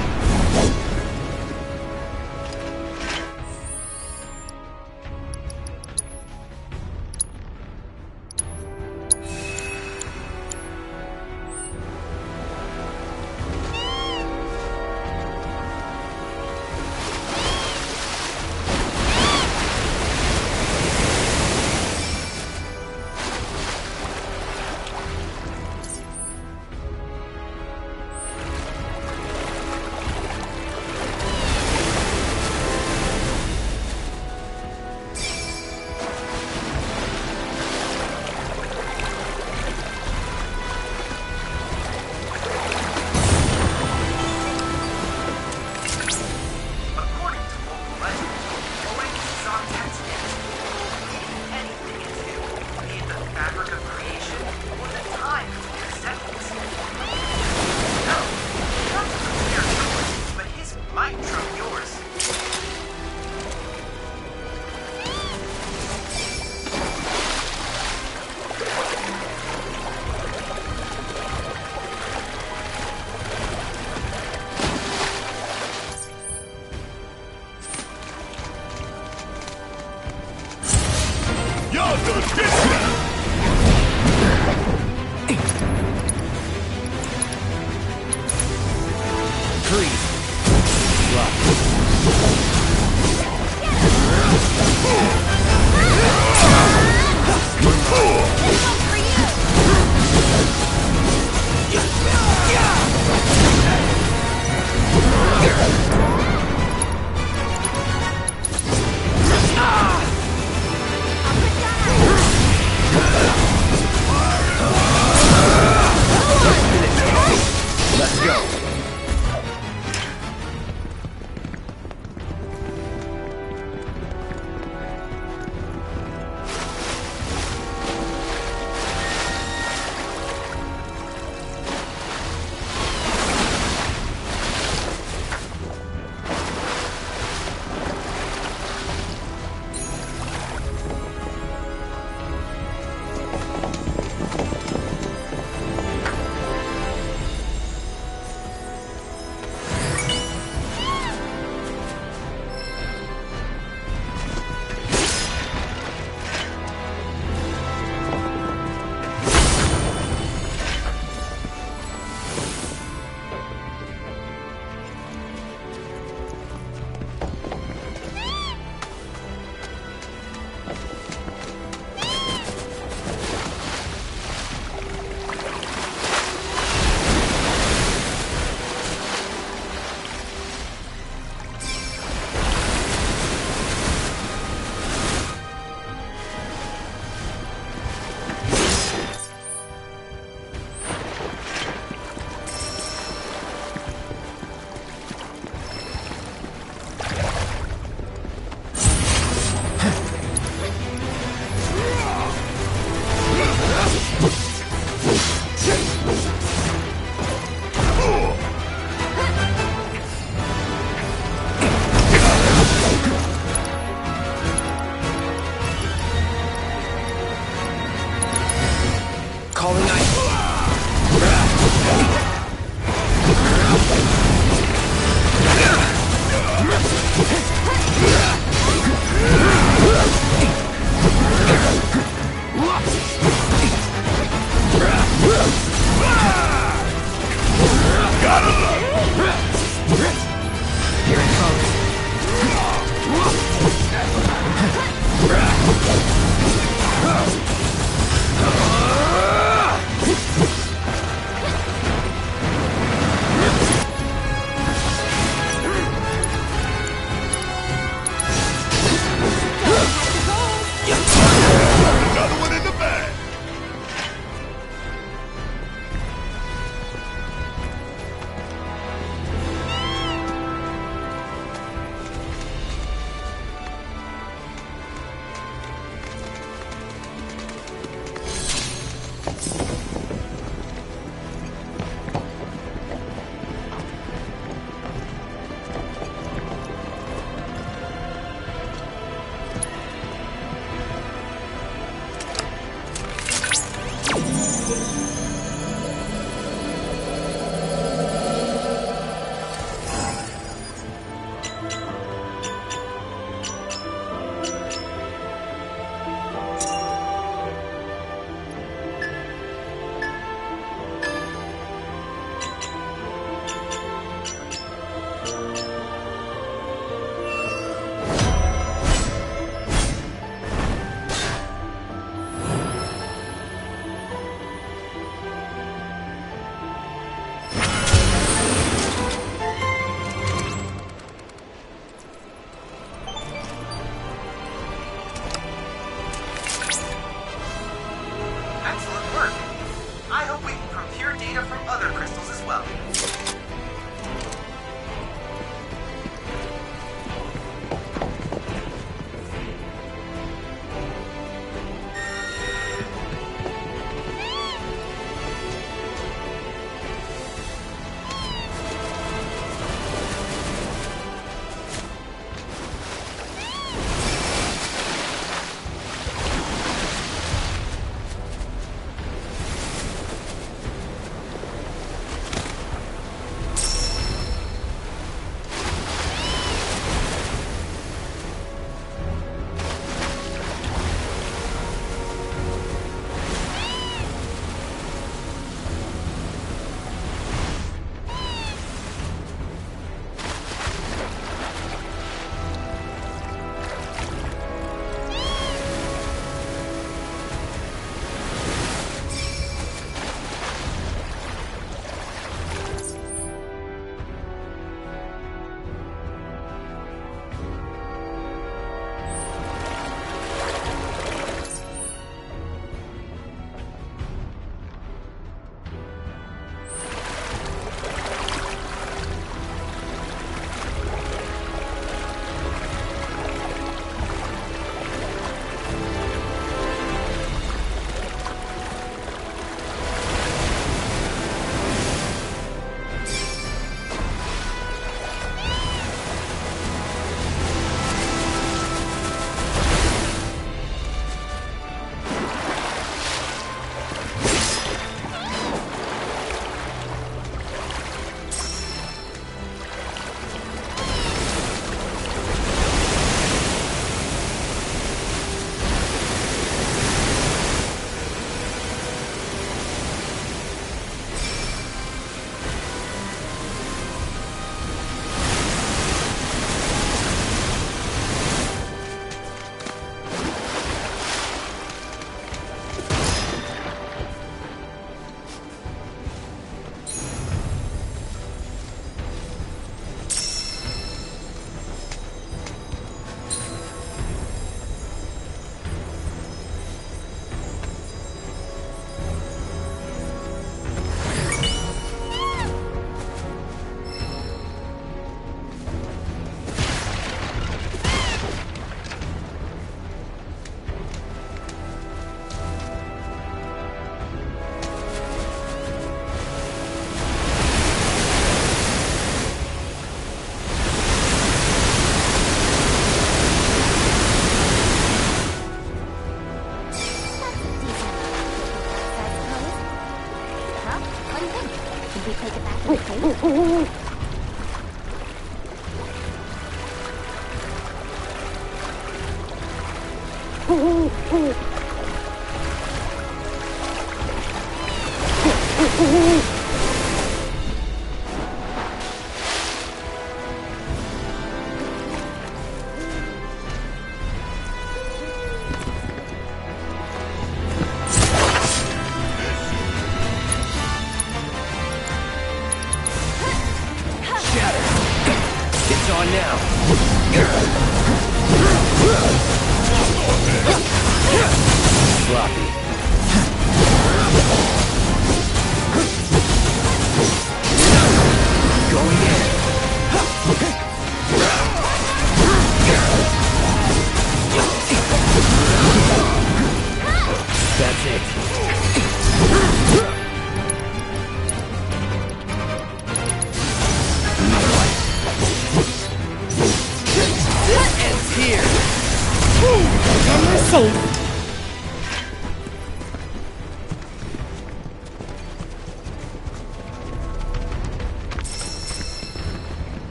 we take it back to the cave?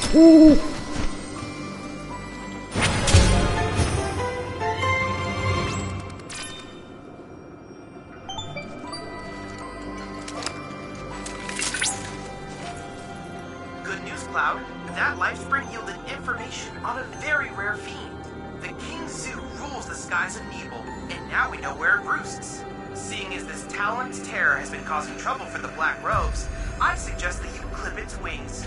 Good news, Cloud. That life spring yielded information on a very rare fiend. The King Zoo rules the skies of Nibel, and now we know where it roosts. Seeing as this Talon's terror has been causing trouble for the Black Robes, I suggest that you clip its wings.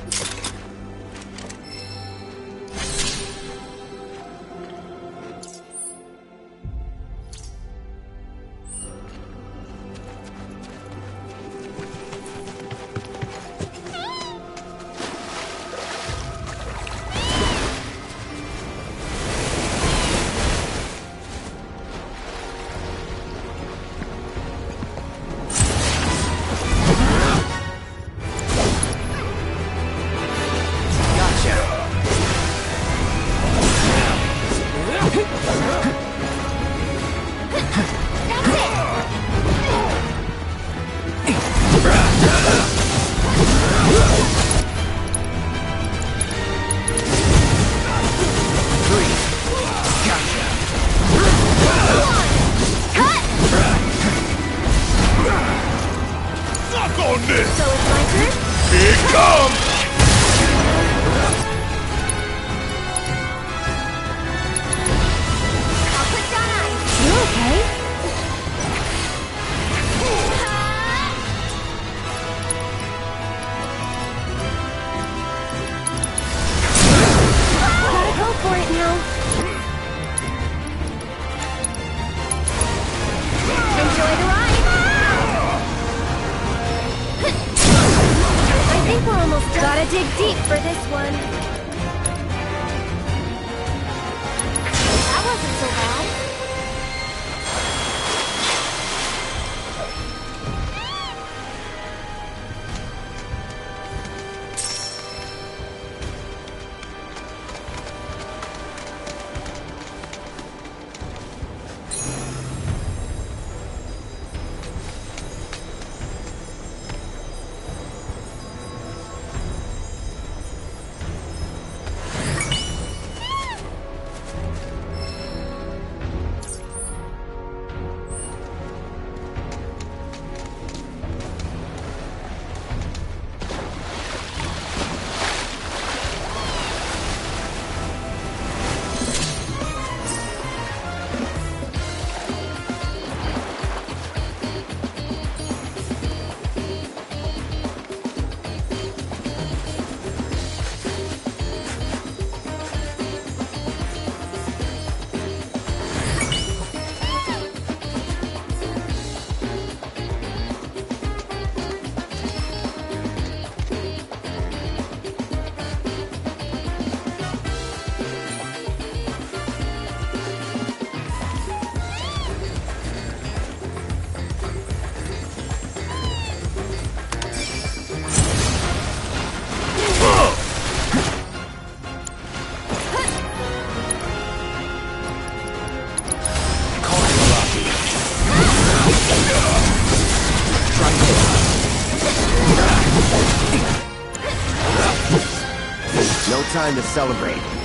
No time to celebrate.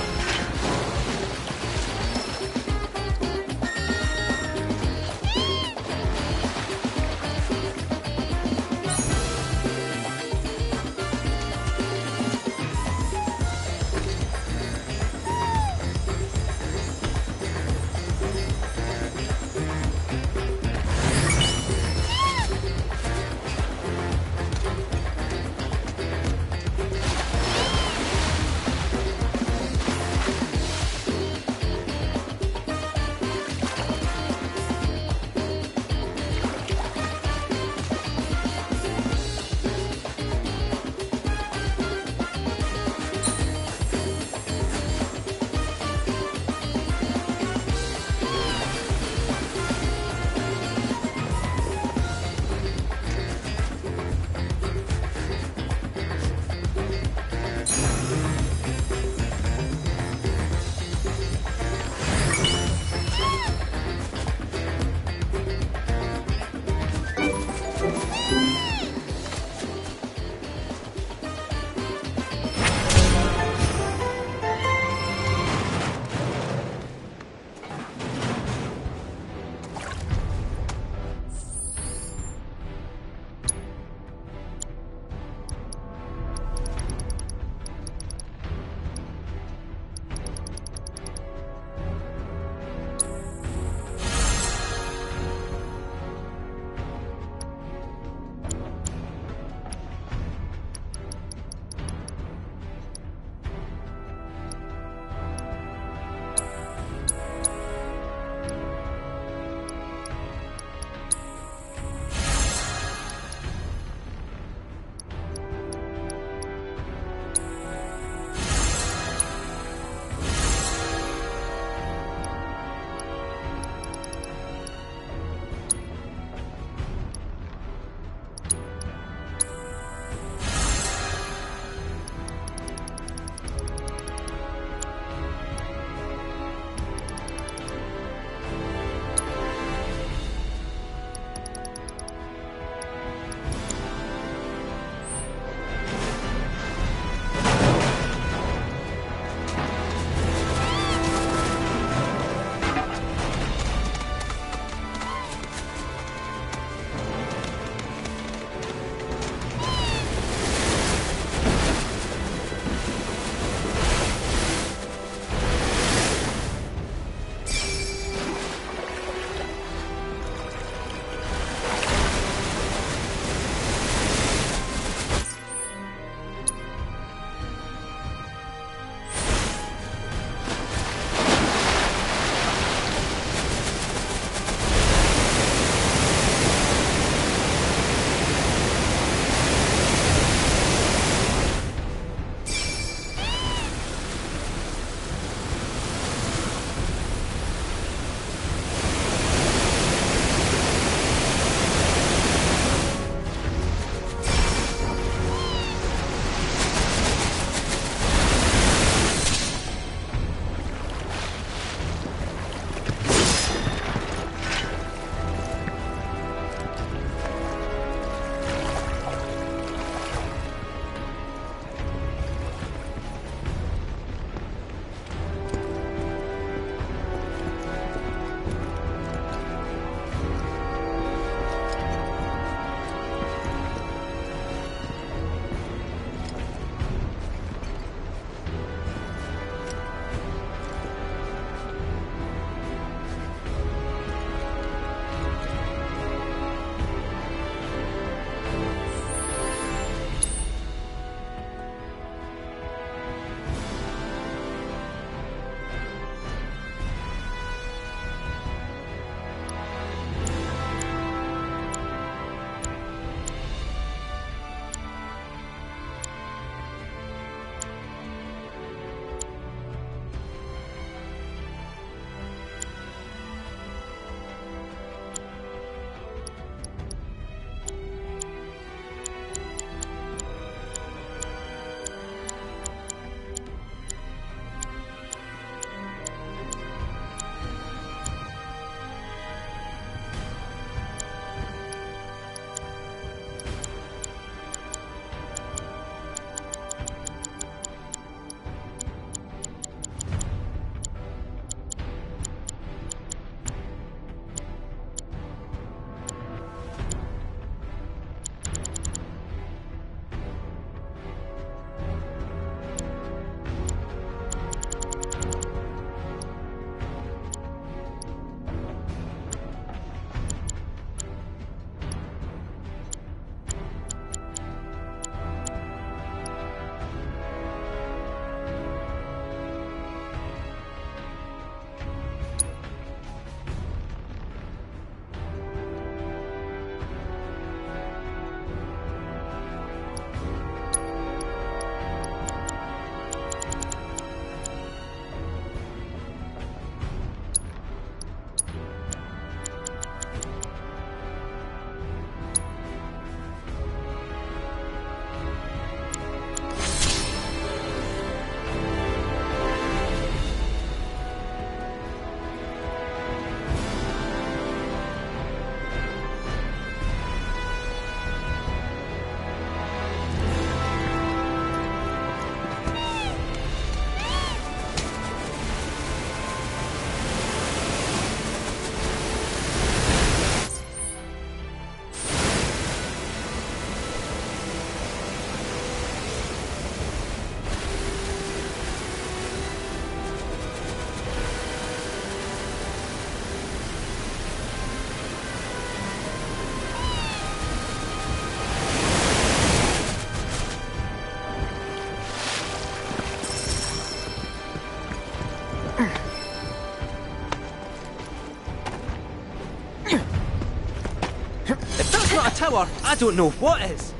tower, I don't know what is.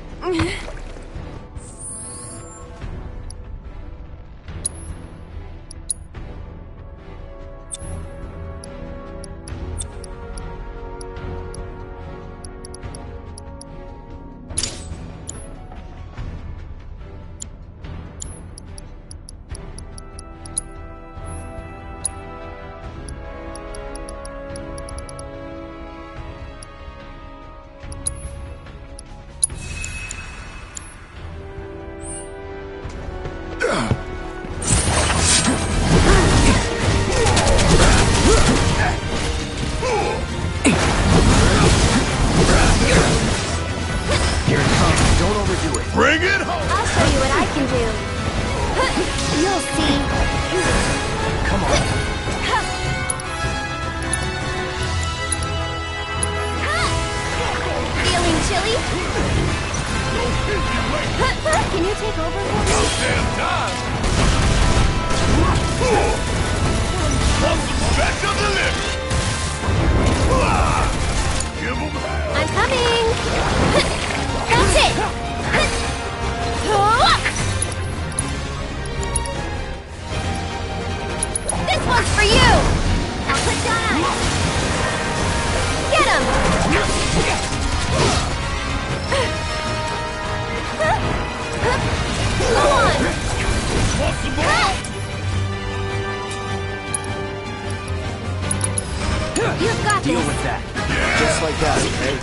Bring it home! I'll show you what I can do. You'll see. Come on. Feeling chilly? Can you take over for me? Damn time! Want some special delivery? Give 'em hell! I'm coming! That's it! This one's for you! I'll put down ice! Get him! Go on! Want some more? You've got Deal this! with that. Just like that, okay?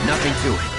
Nothing to it.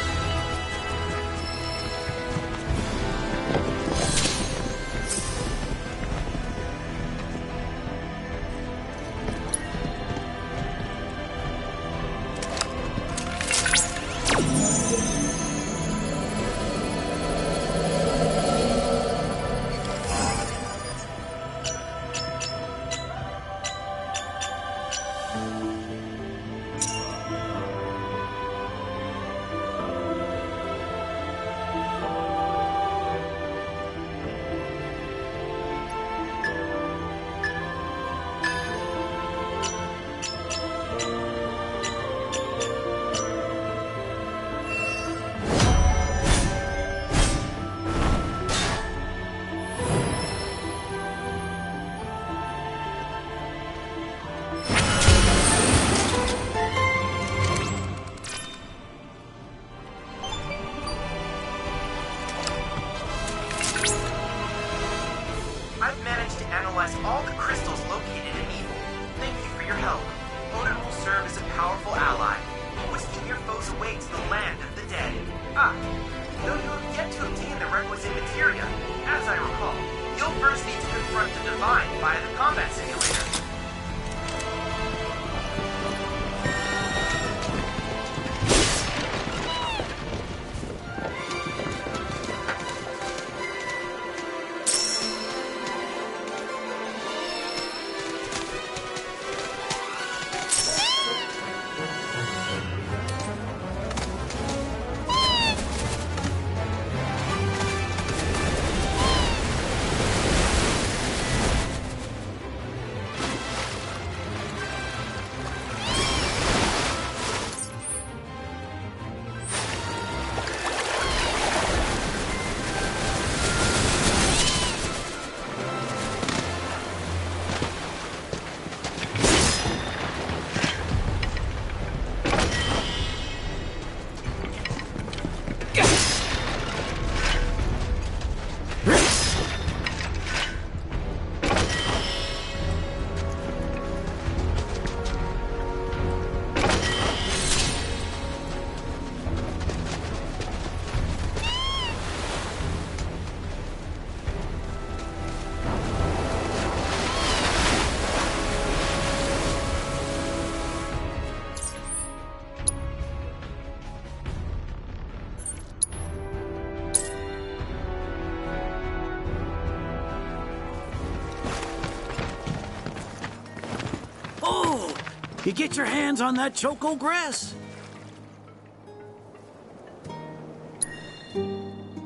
You get your hands on that choco grass?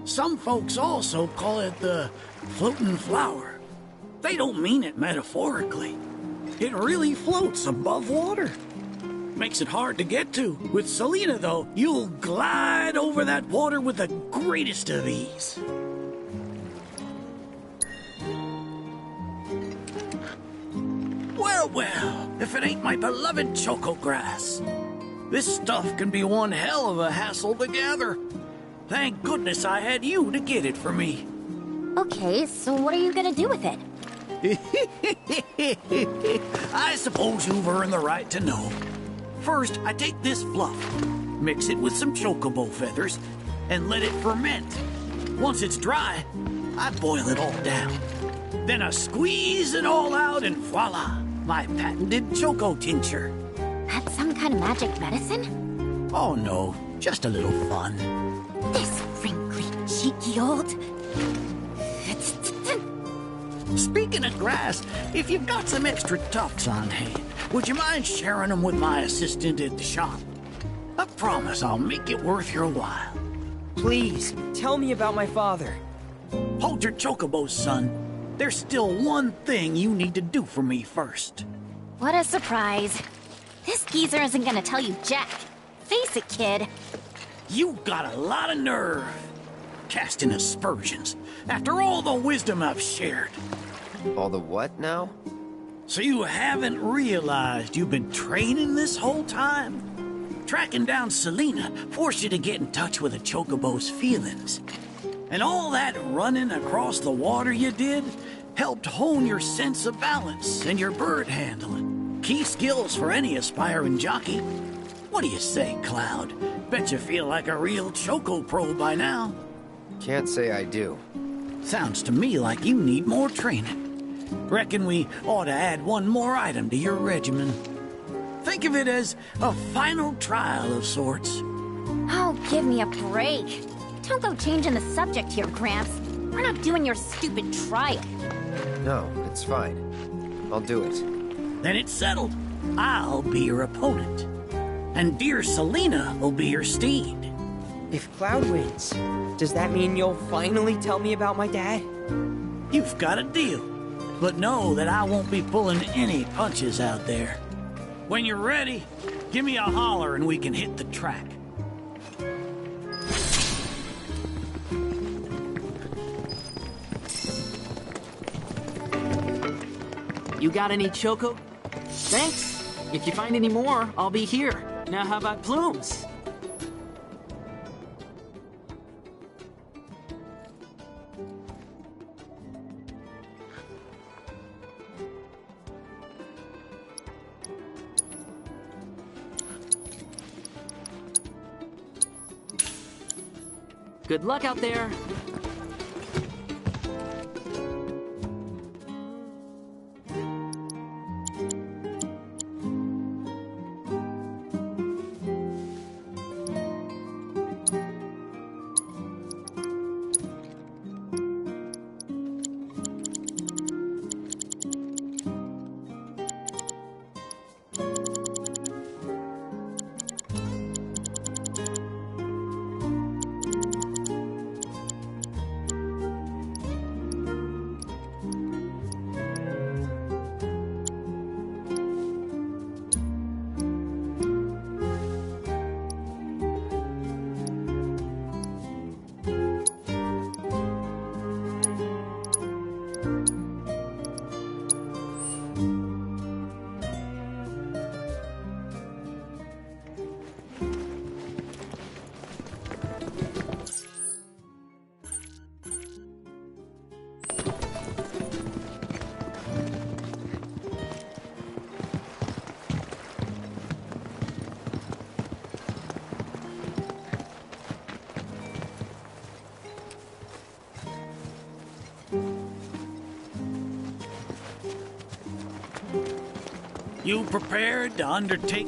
Some folks also call it the floating flower. They don't mean it metaphorically. It really floats above water. Makes it hard to get to. With Selena, though, you'll glide over that water with the greatest of ease. Well, if it ain't my beloved choco grass. This stuff can be one hell of a hassle to gather. Thank goodness I had you to get it for me. Okay, so what are you gonna do with it? I suppose you've earned the right to know. First, I take this fluff, mix it with some chocobo feathers, and let it ferment. Once it's dry, I boil it all down. Then I squeeze it all out and voila, my patented choco tincture. That's some kind of magic medicine? Oh no, just a little fun. This wrinkly, cheeky old... Speaking of grass, if you've got some extra tufts on hand, would you mind sharing them with my assistant at the shop? I promise I'll make it worth your while. Please, tell me about my father. Hold your chocobos, son. There's still one thing you need to do for me first. What a surprise. This geezer isn't gonna tell you jack. Face it, kid. You got a lot of nerve. Casting aspersions, after all the wisdom I've shared. All the what now? So you haven't realized you've been training this whole time? Tracking down Selena forced you to get in touch with a chocobo's feelings. And all that running across the water you did helped hone your sense of balance and your bird handling. Key skills for any aspiring jockey. What do you say, Cloud? Bet you feel like a real Choco Pro by now. Can't say I do. Sounds to me like you need more training. Reckon we ought to add one more item to your regimen. Think of it as a final trial of sorts. Oh, give me a break. Don't go changing the subject here, Gramps. We're not doing your stupid trial. No, it's fine. I'll do it. Then it's settled. I'll be your opponent. And dear Selena will be your steed. If Cloud wins, does that mean you'll finally tell me about my dad? You've got a deal. But know that I won't be pulling any punches out there. When you're ready, give me a holler and we can hit the track. You got any Choco? Thanks. If you find any more, I'll be here. Now how about plumes? Good luck out there. You prepared to undertake?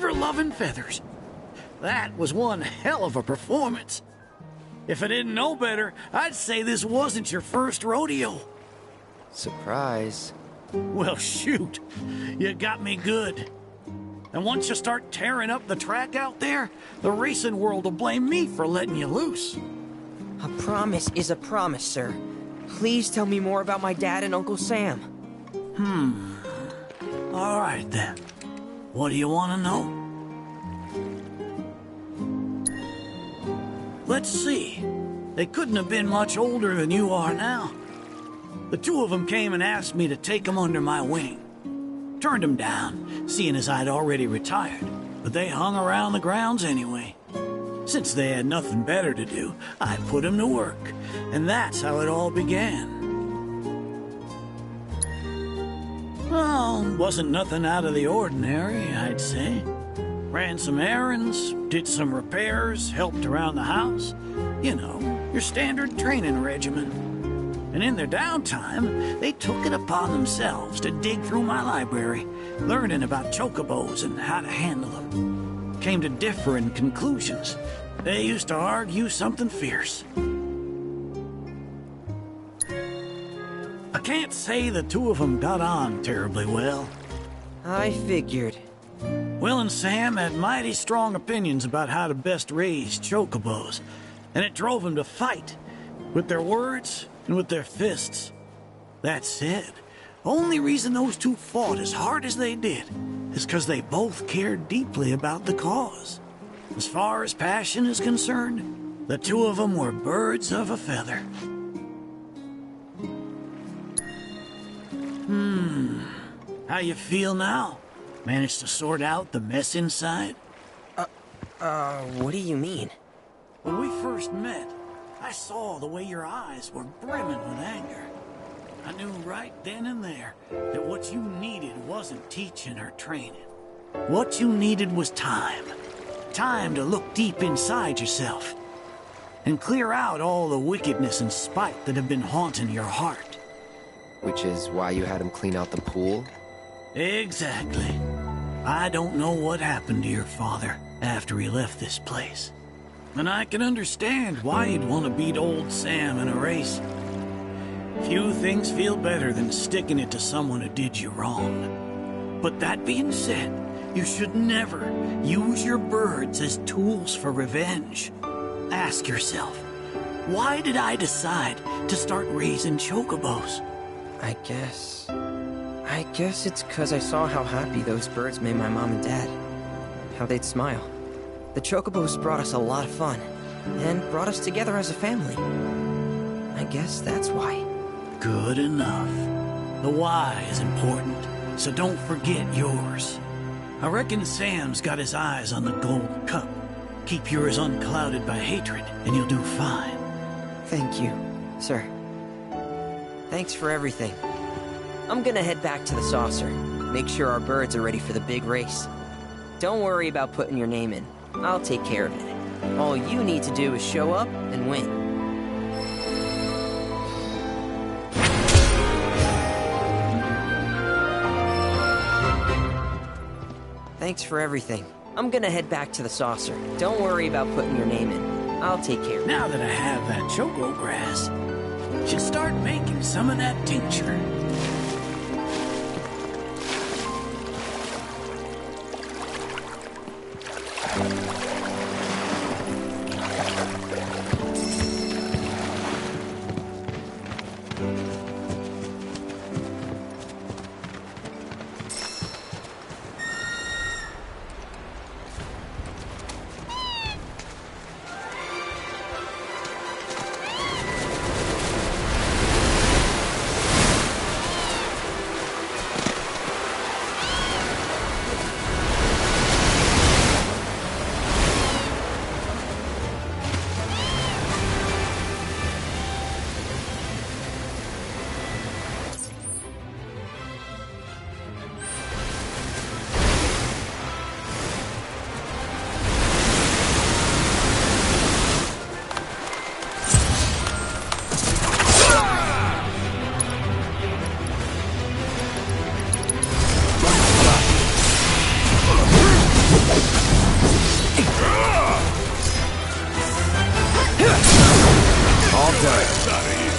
beaver-loving feathers. That was one hell of a performance. If I didn't know better, I'd say this wasn't your first rodeo. Surprise. Well, shoot. You got me good. And once you start tearing up the track out there, the racing world will blame me for letting you loose. A promise is a promise, sir. Please tell me more about my dad and Uncle Sam. All right, then. What do you want to know? Let's see. They couldn't have been much older than you are now. The two of them came and asked me to take them under my wing. Turned them down, seeing as I'd already retired, but they hung around the grounds anyway. Since they had nothing better to do, I put them to work, and that's how it all began. Well, wasn't nothing out of the ordinary, I'd say. Ran some errands, did some repairs, helped around the house. You know, your standard training regimen. And in their downtime, they took it upon themselves to dig through my library, learning about chocobos and how to handle them. Came to differing conclusions. They used to argue something fierce. I can't say the two of them got on terribly well. I figured. Will and Sam had mighty strong opinions about how to best raise chocobos, and it drove them to fight, with their words and with their fists. That said, only reason those two fought as hard as they did is because they both cared deeply about the cause. As far as passion is concerned, the two of them were birds of a feather. How you feel now? Managed to sort out the mess inside? What do you mean? When we first met, I saw the way your eyes were brimming with anger. I knew right then and there that what you needed wasn't teaching or training. What you needed was time. Time to look deep inside yourself and clear out all the wickedness and spite that have been haunting your heart. Which is why you had him clean out the pool? Exactly. I don't know what happened to your father after he left this place. And I can understand why you'd want to beat old Sam in a race. Few things feel better than sticking it to someone who did you wrong. But that being said, you should never use your birds as tools for revenge. Ask yourself, why did I decide to start raising chocobos? I guess it's because I saw how happy those birds made my mom and dad. How they'd smile. The chocobos brought us a lot of fun, and brought us together as a family. I guess that's why. Good enough. The why is important, so don't forget yours. I reckon Sam's got his eyes on the gold cup. Keep yours unclouded by hatred, and you'll do fine. Thank you, sir. Thanks for everything. I'm gonna head back to the saucer. Make sure our birds are ready for the big race. Don't worry about putting your name in. I'll take care of it. All you need to do is show up and win. Thanks for everything. I'm gonna head back to the saucer. Don't worry about putting your name in. I'll take care of it. Now that I have that choco grass, should start making some of that tincture. That's out of here.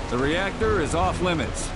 The reactor is off limits.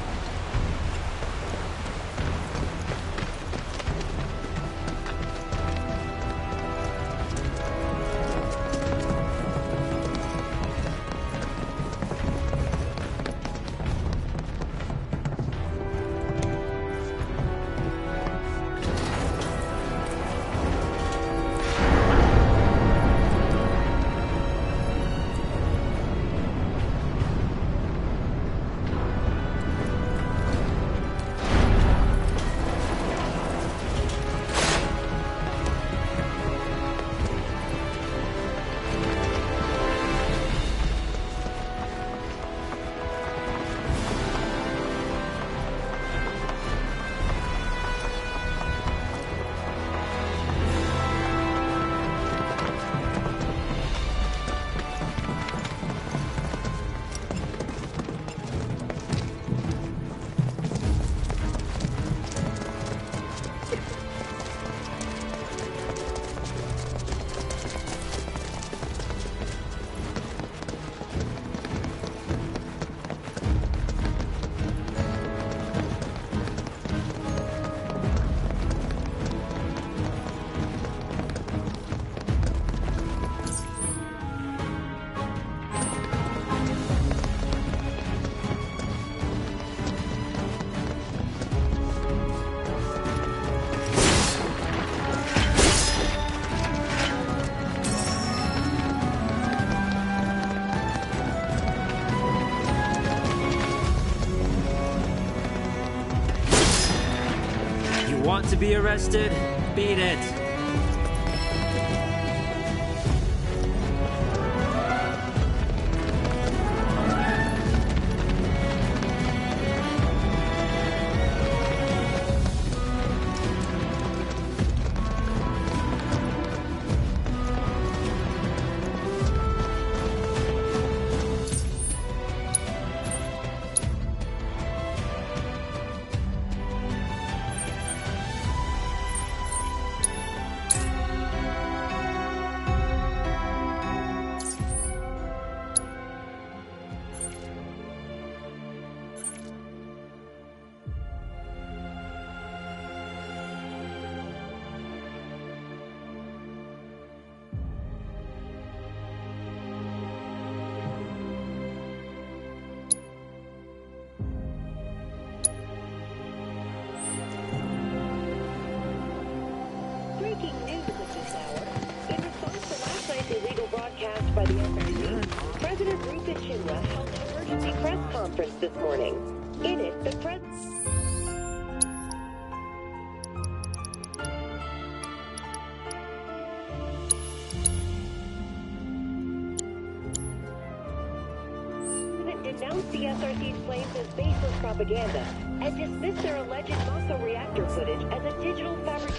Want to be arrested? Beat it. By the SRC, President Ruth Shinra held emergency emergency press conference this morning. In it, the press... denounced the SRC's claims as baseless propaganda and dismissed their alleged muscle reactor footage as a digital fabrication.